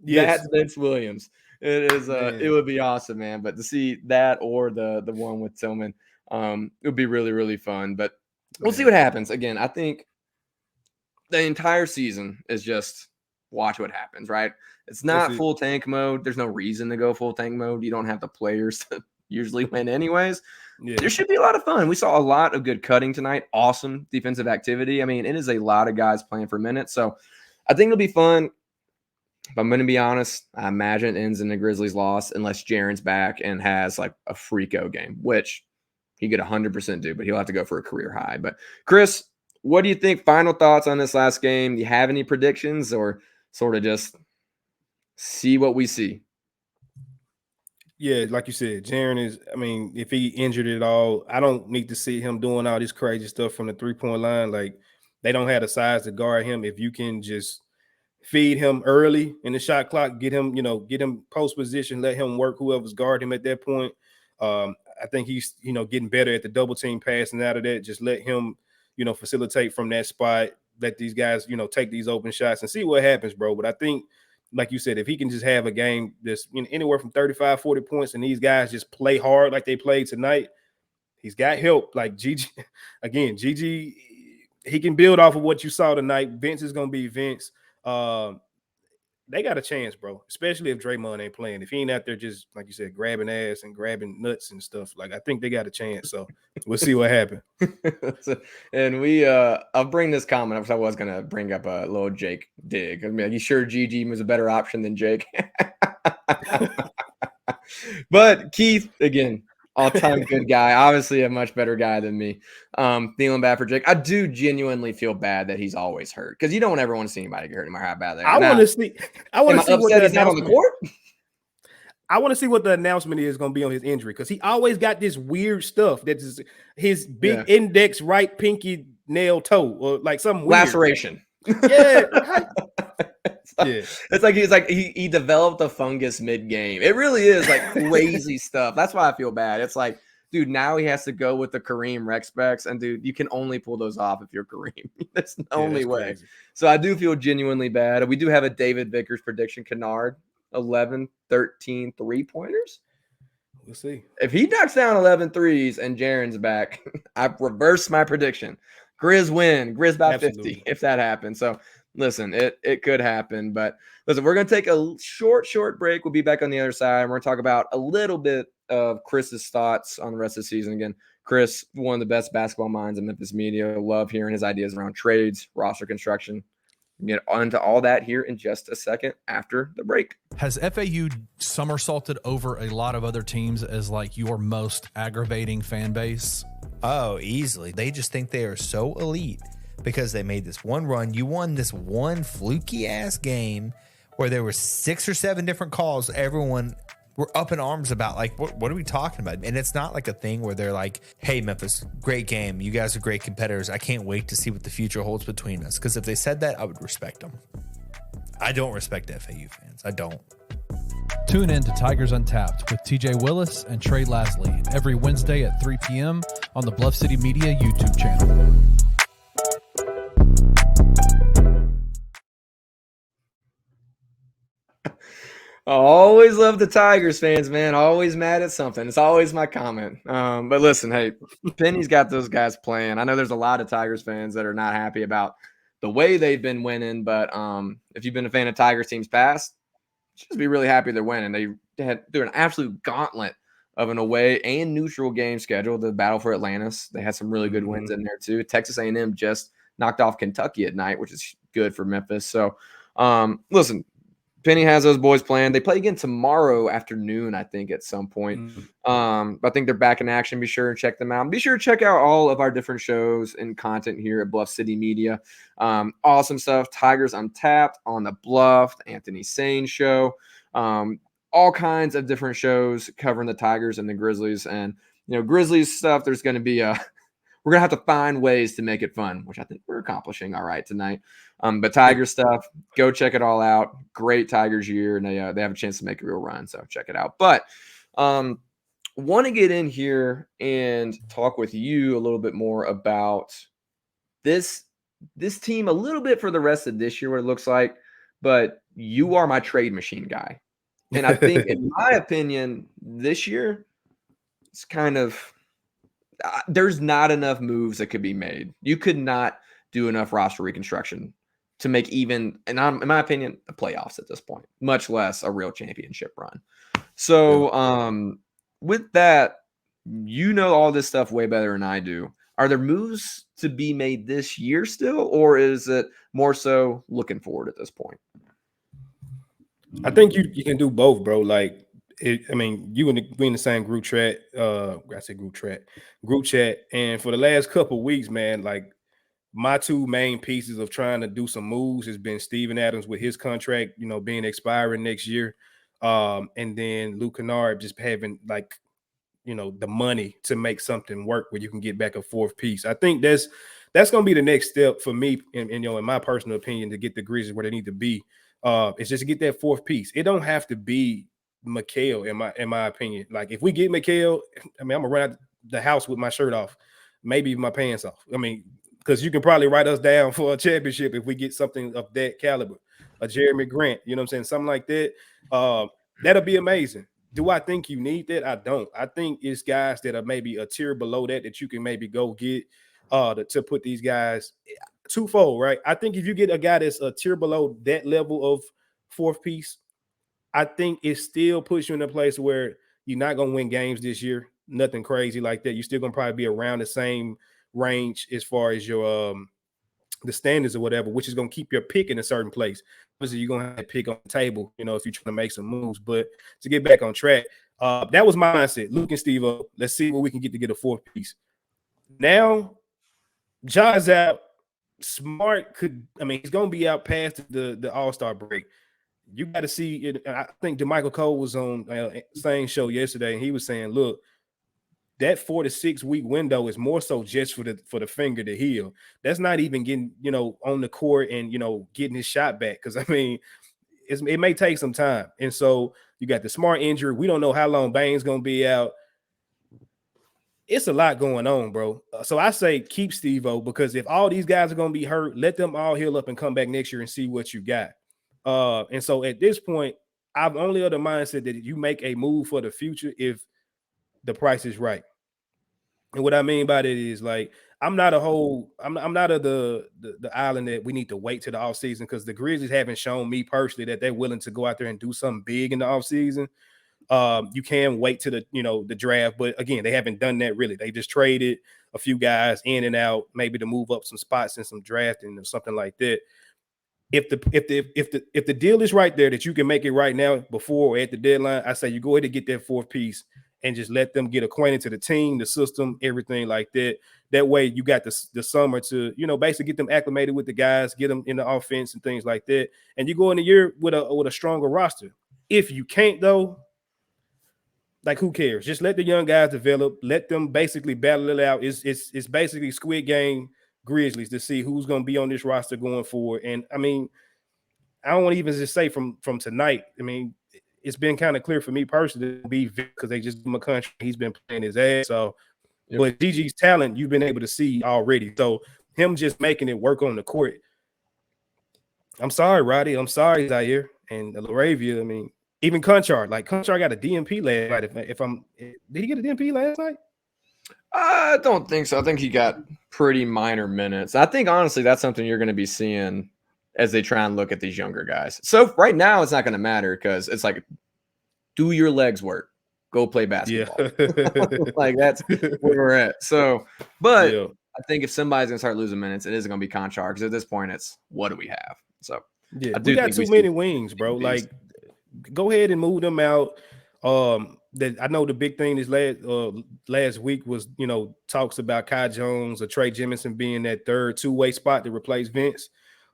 Yes. That's Vince Williams. It is. It would be awesome, man. But to see that or the one with Tillman, it would be really, really fun. But we'll see what happens. Again, I think the entire season is just watch what happens, right? It's not full tank mode. There's no reason to go full tank mode. You don't have the players to usually win anyways. Yeah. There should be a lot of fun. We saw a lot of good cutting tonight. Awesome defensive activity. I mean, it is a lot of guys playing for minutes. So I think it'll be fun. If I'm going to be honest, I imagine it ends in the Grizzlies loss unless Jaren's back and has like a freako game, which he could 100% do, but he'll have to go for a career high. But Chris, what do you think? Final thoughts on this last game? Do you have any predictions or sort of just see what we see? Yeah, like you said, Jaren is, I mean, if he injured at all, I don't need to see him doing all this crazy stuff from the three-point line. Like, they don't have the size to guard him. If you can just feed him early in the shot clock, get him post position, let him work whoever's guarding him at that point. I think he's, getting better at the double team passing out of that. Just let him, facilitate from that spot. Let these guys, take these open shots and see what happens, bro. But I think, like you said, if he can just have a game that's anywhere from 35, 40 points and these guys just play hard like they played tonight, he's got help. Like Gigi, he can build off of what you saw tonight. Vince is going to be Vince. They got a chance, bro, especially if Draymond ain't playing. If he ain't out there just, like you said, grabbing ass and grabbing nuts and stuff, like I think they got a chance. So we'll see what happens. And I'll bring this comment up because I was going to bring up a little Jake dig. I mean, are you sure Gigi was a better option than Jake? But Keith, again, all-time good guy, obviously a much better guy than me. Feeling bad for Jake. I do genuinely feel bad that he's always hurt because you don't ever want to see anybody get hurt, no matter how bad they are. I want to see what he's not on the court. I want to see what the announcement is going to be on his injury because he always got this weird stuff that is his big index right pinky nail toe or like some weird laceration. Yeah. It's like he developed a fungus mid-game. It really is like crazy stuff. That's why I feel bad. It's like, dude, now he has to go with the Kareem rec specs, and dude, you can only pull those off if you're Kareem. That's the only way. Crazy. So I do feel genuinely bad. We do have a David Vickers prediction. Kennard, 11, 13 3-pointers. We'll see. If he knocks down 11 threes and Jaren's back, I reverse my prediction. Grizz win. Grizz by 50 if that happens. So listen, it could happen. But listen, we're going to take a short break. We'll be back on the other side. We're going to talk about a little bit of Chris's thoughts on the rest of the season. Again, Chris, one of the best basketball minds in Memphis media. Love hearing his ideas around trades, roster construction. We'll get onto all that here in just a second after the break. Has FAU somersaulted over a lot of other teams as like your most aggravating fan base? Oh, easily. They just think they are so elite because they made this one run. You won this one fluky ass game where there were 6 or 7 different calls. Everyone were up in arms about like, what are we talking about? And it's not like a thing where they're like, hey, Memphis, great game. You guys are great competitors. I can't wait to see what the future holds between us. Because if they said that, I would respect them. I don't respect FAU fans. I don't. Tune in to Tigers Untapped with TJ Willis and Trey Lasley every Wednesday at 3 p.m. on the Bluff City Media YouTube channel. I always love the Tigers fans, man. Always mad at something. It's always my comment. But listen, hey, Penny's got those guys playing. I know there's a lot of Tigers fans that are not happy about the way they've been winning. But if you've been a fan of Tigers teams past, just be really happy they're winning. They had an absolute gauntlet of an away and neutral game schedule. The battle for Atlantis. They had some really good wins in there too. Texas A&M just knocked off Kentucky at night, which is good for Memphis. So listen. Penny has those boys playing. They play again tomorrow afternoon, I think, at some point. I think they're back in action. Be sure and check them out. Be sure to check out all of our different shows and content here at Bluff City Media. Awesome stuff. Tigers Untapped on the Bluff, the Anthony Sane Show. All kinds of different shows covering the Tigers and the Grizzlies. And, Grizzlies stuff, there's going to be we're going to have to find ways to make it fun, which I think we're accomplishing all right tonight. But Tiger stuff, go check it all out. Great Tigers year, and they have a chance to make a real run, so check it out. But want to get in here and talk with you a little bit more about this team a little bit for the rest of this year, what it looks like. But you are my trade machine guy. And I think, in my opinion, this year, it's kind of there's not enough moves that could be made. You could not do enough roster reconstruction to make even, and in my opinion, the playoffs at this point, much less a real championship run. So with that, all this stuff way better than I do. Are there moves to be made this year still, or is it more so looking forward at this point? I think you can do both, bro. Like, we in the same group chat. Group chat. And for the last couple of weeks, man, like my two main pieces of trying to do some moves has been Steven Adams with his contract, being expiring next year. And then Luke Kennard just having the money to make something work where you can get back a fourth piece. I think that's going to be the next step for me, in my personal opinion, to get the Grizzlies where they need to be. It's just to get that fourth piece. It don't have to be Mikal, in my opinion. Like, if we get Mikal, I'm gonna run out the house with my shirt off, maybe my pants off. Because you can probably write us down for a championship if we get something of that caliber, a Jeremy Grant, something like that. That'll be amazing. Do I think you need that? I don't. I think it's guys that are maybe a tier below that you can maybe go get to put these guys twofold, right? I think if you get a guy that's a tier below that level of fourth piece, I think it still puts you in a place where you're not going to win games this year. Nothing crazy like that. You're still going to probably be around the same range as far as your the standards or whatever, which is going to keep your pick in a certain place. Obviously, you're going to have to pick on the table, if you're trying to make some moves. But to get back on track, that was my mindset. Luke and Steve-O, let's see what we can get to get a fourth piece. Now, Ja's out. Smart he's going to be out past the All-Star break. You got to see it. I think DeMichael Cole was on same show yesterday, and he was saying, look, that 4 to 6 week window is more so just for the finger to heal. That's not even getting, on the court and, getting his shot back. Because, I mean, it may take some time. And so you got the Smart injury. We don't know how long Bane's going to be out. It's a lot going on, bro. So I say keep Steve-O, because if all these guys are going to be hurt, let them all heal up and come back next year and see what you got. And so at this point, I'm only of the mindset that you make a move for the future if the price is right. And what I mean by that is, like, I'm not of the island that we need to wait till the offseason, because the Grizzlies haven't shown me personally that they're willing to go out there and do something big in the offseason. You can wait to the draft, but again, they haven't done that really. They just traded a few guys in and out, maybe to move up some spots in some drafting or something like that. If the deal is right there that you can make it right now before or at the deadline, I say you go ahead and get that fourth piece and just let them get acquainted to the team, the system, everything like that. That way you got the summer to, basically get them acclimated with the guys, get them in the offense and things like that. And you go in the year with a stronger roster. If you can't, though, like, who cares? Just let the young guys develop. Let them basically battle it out. It's basically Squid Game Grizzlies to see who's going to be on this roster going forward. And, I mean, I don't want to even just say from tonight. I mean, it's been kind of clear for me personally to be, because they just give him a contract. He's been playing his ass. So, yep. But GG's talent, you've been able to see already. So, him just making it work on the court. I'm sorry, Roddy. I'm sorry, Zaire and Laravia. I mean, even Conchar, Conchar got a DMP last night. Did he get a DMP last night? I don't think so. I think he got pretty minor minutes. I think, honestly, that's something you're going to be seeing as they try and look at these younger guys. So right now it's not going to matter, because it's like, do your legs work? Go play basketball. Yeah. That's where we're at. So, but yeah. I think if somebody's going to start losing minutes, it isn't going to be Conchar, because at this point it's, what do we have? So yeah, we got too many wings, bro. Like, go ahead and move them out. That I know the big thing this last week was, talks about Kai Jones or Trey Jemison being that third two-way spot to replace Vince.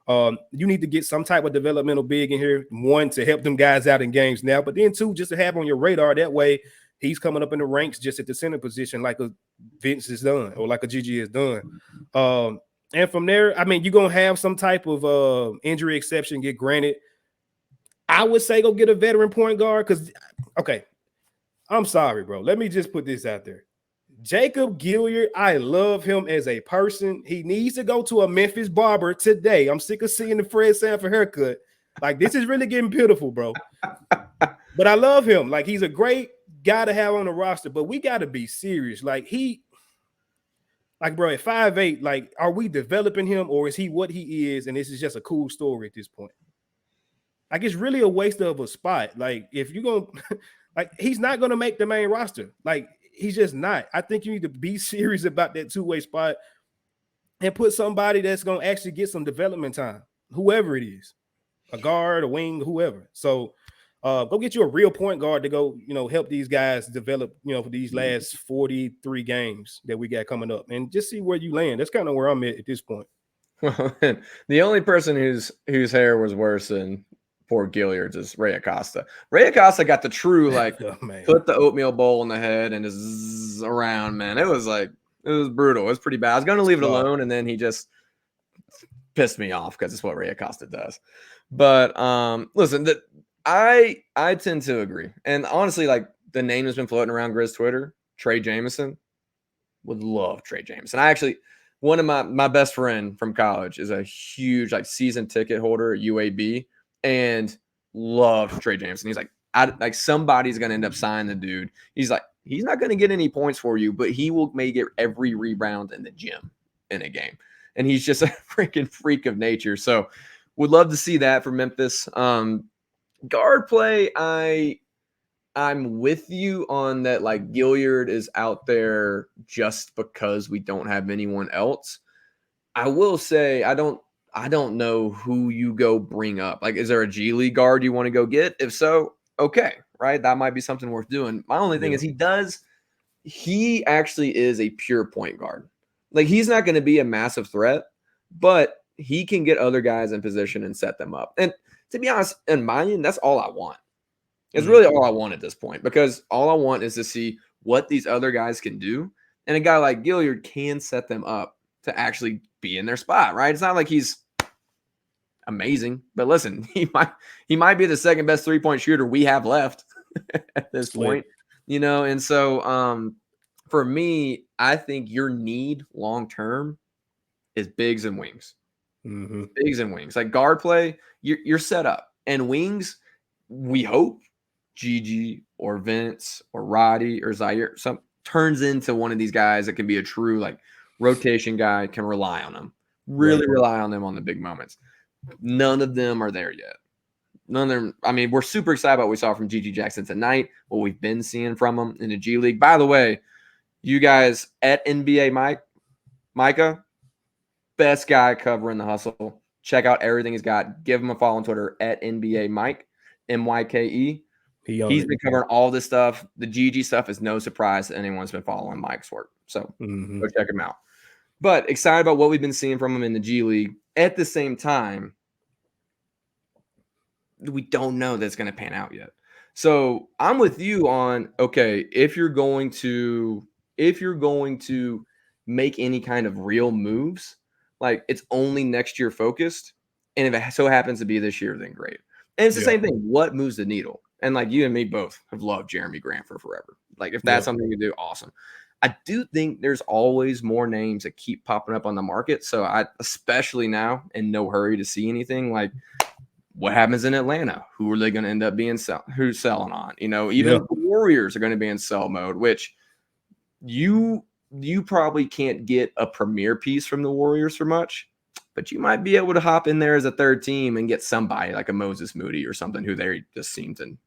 You need to get some type of developmental big in here. One, to help them guys out in games now, but then two, just to have on your radar. That way he's coming up in the ranks just at the center position, like a Vince has done or like a GG has done. And from there, I mean, you're going to have some type of injury exception get granted. I would say go get a veteran point guard, because, okay, I'm sorry, bro. Let me just put this out there. Jacob Gilyard, I love him as a person. He needs to go to a Memphis barber today. I'm sick of seeing the Fred Sanford haircut. Like, this is really getting pitiful, bro. But I love him. Like, he's a great guy to have on the roster, but we got to be serious. Like, bro, at 5'8", like, are we developing him, or is he what he is, and this is just a cool story at this point? Like, it's really a waste of a spot. Like, if you're going to – like, he's not going to make the main roster. Like, he's just not. I think you need to be serious about that two-way spot and put somebody that's going to actually get some development time, whoever it is, a guard, a wing, whoever. So, go get you a real point guard to go, help these guys develop, for these last 43 games that we got coming up, and just see where you land. That's kind of where I'm at this point. Well, the only person whose hair was worse than poor Gilyard's is Ray Acosta. Ray Acosta got the true, put the oatmeal bowl in the head and just around, man. It was brutal. It was pretty bad. I was going to leave it alone, and then he just pissed me off, because it's what Ray Acosta does. But listen, I tend to agree. And honestly, the name has been floating around Grizz Twitter, Trey Jemison. Would love Trey Jemison. One of my best friend from college is a huge season ticket holder at UAB, and loved Trey Jemison. He's like, somebody's going to end up signing the dude. He's like, he's not going to get any points for you, but he will get every rebound in the gym in a game. And he's just a freaking freak of nature. So would love to see that for Memphis. Guard play, I'm with you on that. Gilyard is out there just because we don't have anyone else. I will say, I don't know who you go bring up. Is there a G League guard you want to go get? If so, okay, right? That might be something worth doing. My only thing is he actually is a pure point guard. He's not going to be a massive threat, but he can get other guys in position and set them up. And to be honest, in my end, that's all I want. It's really all I want at this point, because all I want is to see what these other guys can do. And a guy like Gilliard can set them up to actually be in their spot, right? It's not like he's amazing, but listen, he might be the second best 3-point shooter we have left at this point, and so for me, I think your need long term is bigs and wings. Bigs and wings. Like guard play, you're set up. And wings, we hope Gigi or Vince or Roddy or Zaire turns into one of these guys that can be a true like rotation guy, can rely on them. Really rely on them on the big moments. None of them are there yet. None of them. I mean, we're super excited about what we saw from Gigi Jackson tonight, what we've been seeing from him in the G League. By the way, you guys at NBA Micah, best guy covering the hustle. Check out everything he's got. Give him a follow on Twitter at NBA Mike, MYKE. He's been covering all this stuff. The Gigi stuff is no surprise to anyone who's been following Mike's work. So go check him out. But excited about what we've been seeing from him in the G League. At the same time, we don't know that's going to pan out yet. So I'm with you on, okay, if you're going to make any kind of real moves, like it's only next year focused. And if it so happens to be this year, then great. And it's the same thing. What moves the needle? And like you and me both have loved Jeremy Grant for forever. Like if that's something you do, awesome. I do think there's always more names that keep popping up on the market. So I, especially now, in no hurry to see anything. Like what happens in Atlanta? Who are they going to end up being who's selling on? Even the Warriors are going to be in sell mode, which you probably can't get a premier piece from the Warriors for much, but you might be able to hop in there as a third team and get somebody like a Moses Moody or something who they just seem to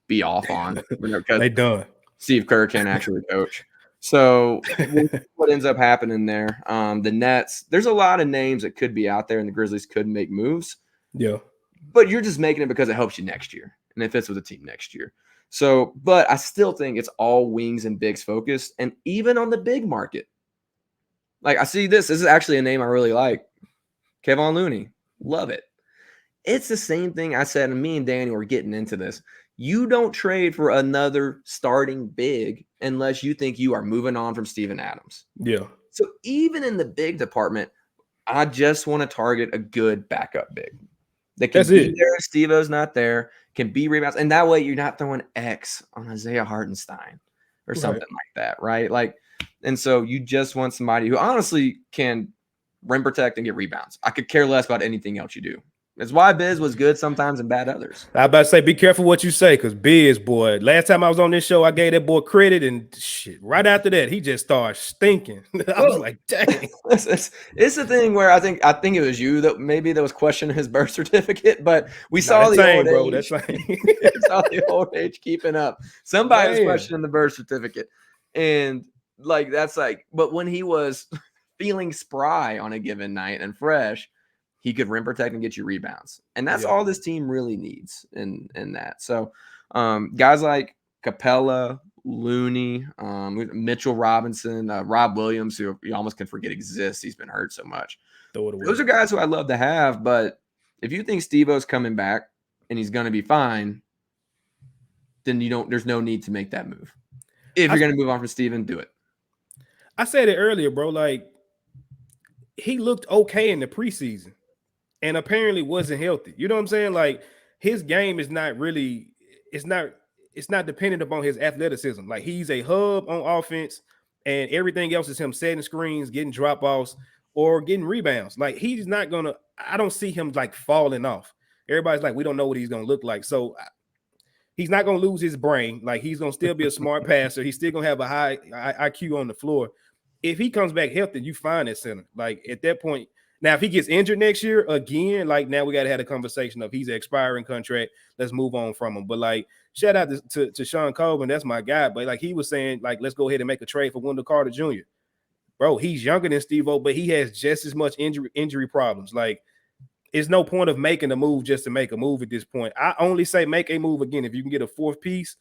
be off on. They done. Steve Kerr can't actually coach. So what ends up happening there? The Nets, there's a lot of names that could be out there and the Grizzlies could make moves. Yeah. But you're just making it because it helps you next year and it fits with the team next year. So, but I still think it's all wings and bigs focused. And even on the big market, like I see this is actually a name I really like. Kevon Looney. Love it. It's the same thing I said, and me and Danny were getting into this. You don't trade for another starting big unless you think you are moving on from Steven Adams. Yeah. So even in the big department, I just want to target a good backup big. That can be there if Steve-O's not there, can be rebounds. And that way you're not throwing X on Isaiah Hartenstein or something like that, right? Like, and so you just want somebody who honestly can rim protect and get rebounds. I could care less about anything else you do. That's why Biz was good sometimes and bad others. I about to say, be careful what you say, because Biz, boy, last time I was on this show, I gave that boy credit, and shit, right after that, he just started stinking. I was like, dang. It's the thing where I think it was you that maybe that was questioning his birth certificate, but we saw the old age. That's right. We saw the old age keeping up. Somebody was questioning the birth certificate, and like that's like, but when he was feeling spry on a given night and fresh, he could rim protect and get you rebounds. And that's all this team really needs in that. So guys like Capella, Looney, Mitchell Robinson, Rob Williams, who you almost can forget exists. He's been hurt so much. Those are guys who I'd love to have. But if you think Steve-O's coming back and he's going to be fine, then there's no need to make that move. If you're going to move on from Steven, do it. I said it earlier, bro. Like, he looked okay in the preseason and apparently wasn't healthy. You know what I'm saying? Like, his game is not really, it's not dependent upon his athleticism. Like, he's a hub on offense and everything else is him setting screens, getting drop-offs, or getting rebounds. Like, he's not going to, I don't see him like falling off. Everybody's like, we don't know what he's going to look like. So he's not going to lose his brain. Like, he's going to still be a smart passer. He's still going to have a high IQ on the floor. If he comes back healthy, you find at center. Like, at that point, now if he gets injured next year again, like, now we got to have a conversation of he's an expiring contract. Let's move on from him. But like, shout out to Sean Colvin. That's my guy. But like, he was saying, like, let's go ahead and make a trade for Wendell Carter Jr. Bro, he's younger than Steve-O, but he has just as much injury problems. Like, it's no point of making a move just to make a move at this point. I only say make a move again if you can get a fourth piece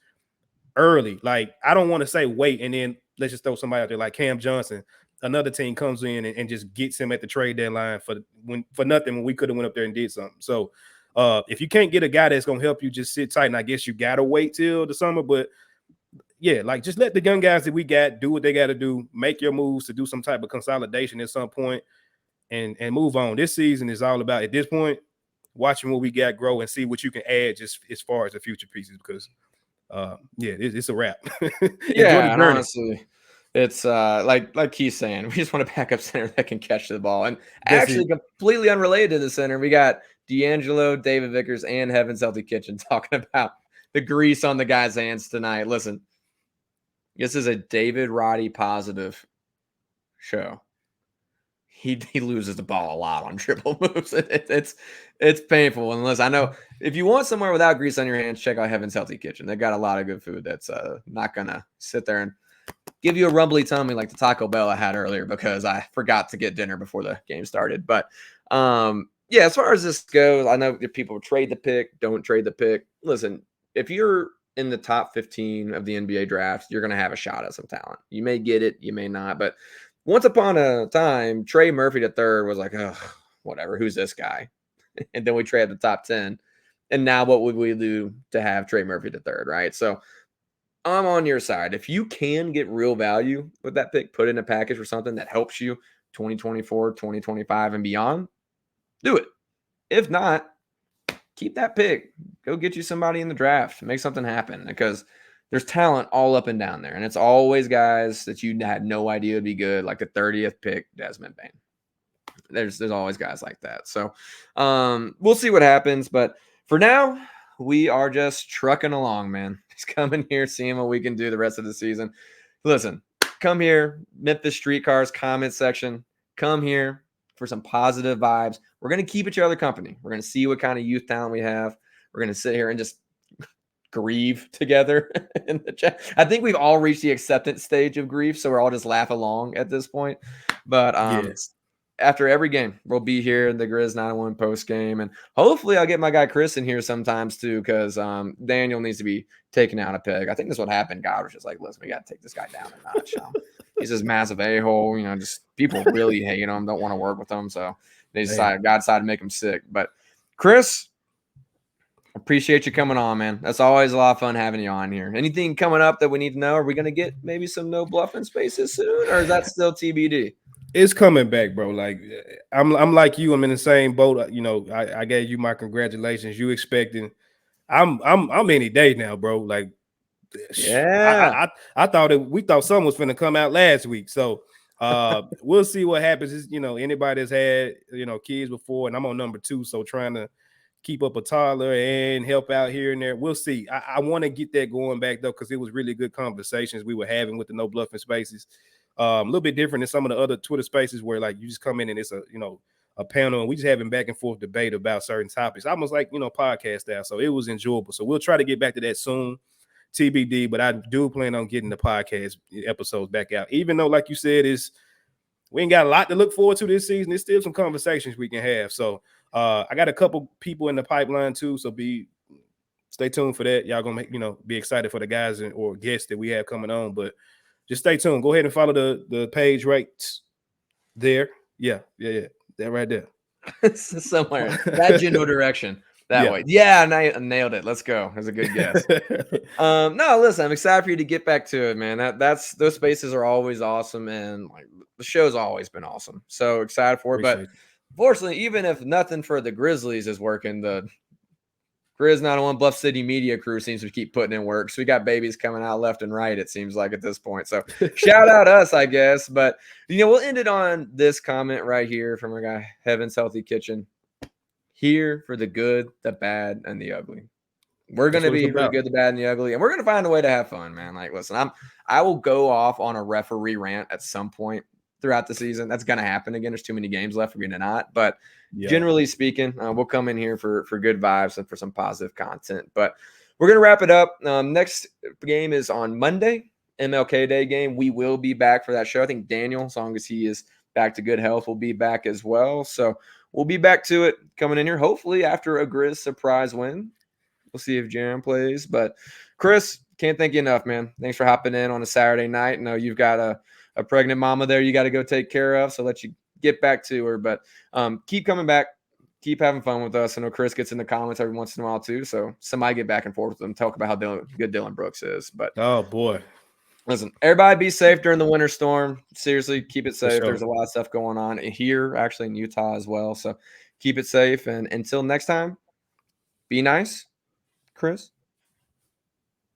early. Like, I don't want to say wait and then let's just throw somebody out there like Cam Johnson. Another team comes in and just gets him at the trade deadline for nothing when we could have went up there and did something. So if you can't get a guy that's going to help you, just sit tight. And I guess you got to wait till the summer. But, yeah, like just let the young guys that we got do what they got to do, make your moves to do some type of consolidation at some point, and move on. This season is all about, at this point, watching what we got grow and see what you can add just as far as the future pieces, because it's a wrap. Yeah, and honestly, it's like Keith's saying, we just want a backup center that can catch the ball. And actually, completely unrelated to the center, we got D'Angelo, David Vickers, and Heaven's Healthy Kitchen talking about the grease on the guy's hands tonight. Listen, this is a David Roddy positive show. He loses the ball a lot on dribble moves. It's painful. Unless I know, if you want somewhere without grease on your hands, check out Heaven's Healthy Kitchen. They got a lot of good food that's not gonna sit there and give you a rumbly tummy like the Taco Bell I had earlier because I forgot to get dinner before the game started. But as far as this goes, I know if people trade the pick, don't trade the pick. Listen, if you're in the top 15 of the NBA draft, you're gonna have a shot at some talent. You may get it, you may not, but once upon a time, Trey Murphy III was like, oh, whatever, who's this guy? And then we trade the top 10. And now what would we do to have Trey Murphy III, right? So I'm on your side. If you can get real value with that pick, put in a package or something that helps you 2024, 2025, and beyond, do it. If not, keep that pick. Go get you somebody in the draft. Make something happen, because there's talent all up and down there. And it's always guys that you had no idea would be good, like the 30th pick, Desmond Bane. There's always guys like that. So we'll see what happens. But for now, we are just trucking along, man. Just coming here, seeing what we can do the rest of the season. Listen, come here, Memphis Streetcars comment section. Come here for some positive vibes. We're going to keep each other company. We're going to see what kind of youth talent we have. We're going to sit here and just grieve together in the chat. I think we've all reached the acceptance stage of grief, so we're all just laugh along at this point. But after every game, we'll be here in the Grizz 901 post game, and hopefully I'll get my guy Chris in here sometimes too, because Daniel needs to be taken out a peg. I think that's what happened. God was just like, listen, we got to take this guy down a notch. He's this massive a-hole, just people really hate him, don't want to work with him, so God decided to make him sick. But Chris, appreciate you coming on, man. That's always a lot of fun having you on here. Anything coming up that we need to know? Are we going to get maybe some no bluffing spaces soon, or is that still TBD? It's coming back, bro. Like I'm like you. I'm in the same boat. I gave you my congratulations. You expecting? I'm any day now, bro. Like, yeah. I thought we thought something was finna come out last week. So we'll see what happens. Is anybody that's had kids before, and I'm on number 2, so trying to keep up a toddler and help out here and there. We'll see. I want to get that going back though, because it was really good conversations we were having with the no bluffing spaces. A little bit different than some of the other Twitter spaces where like you just come in and it's a panel and we just having back and forth debate about certain topics, almost like podcast style. So it was enjoyable. So we'll try to get back to that soon, TBD. But I do plan on getting the podcast episodes back out, even though, like you said, we ain't got a lot to look forward to this season. There's still some conversations we can have. So I got a couple people in the pipeline too. So stay tuned for that. Y'all gonna be excited for the guys or guests that we have coming on. But just stay tuned. Go ahead and follow the page right there. Yeah. That right there. Somewhere. That general direction. That way. Yeah, I nailed it. Let's go. That's a good guess. No, listen, I'm excited for you to get back to it, man. Those spaces are always awesome, and like the show's always been awesome. So excited for it. But fortunately, even if nothing for the Grizzlies is working, the Grizz 901 Bluff City media crew seems to keep putting in work. So we got babies coming out left and right, it seems like, at this point. So shout out us, I guess. But, we'll end it on this comment right here from our guy, Heaven's Healthy Kitchen. Here for the good, the bad, and the ugly. We're going to be here for the good, the bad, and the ugly. And we're going to find a way to have fun, man. Like, listen, I will go off on a referee rant at some point throughout the season. That's going to happen again. There's too many games left for me to not. But generally speaking, we'll come in here for good vibes and for some positive content. But we're going to wrap it up. Next game is on Monday, MLK Day game. We will be back for that show. I think Daniel, as long as he is back to good health, will be back as well. So we'll be back to it coming in here, hopefully after a Grizz surprise win. We'll see if Jaron plays. But Chris, can't thank you enough, man. Thanks for hopping in on a Saturday night. I know you've got a pregnant mama there you got to go take care of, so let you get back to her. But keep coming back. keep having fun with us. I know Chris gets in the comments every once in a while too, so somebody get back and forth with them, talk about how good Dylan Brooks is. But oh boy, listen, everybody be safe during the winter storm. Seriously, keep it safe. sure. There's a lot of stuff going on here, actually in Utah as well. So keep it safe. And until next time, be nice. Chris,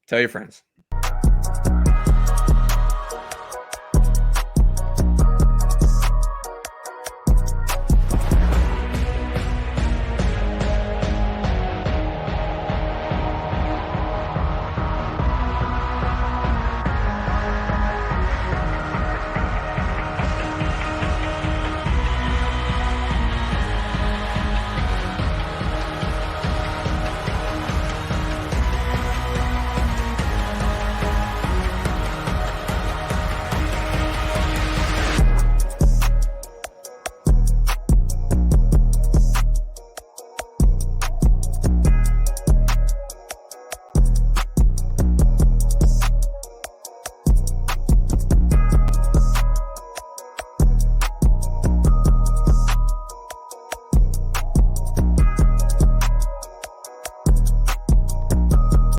tell your friends.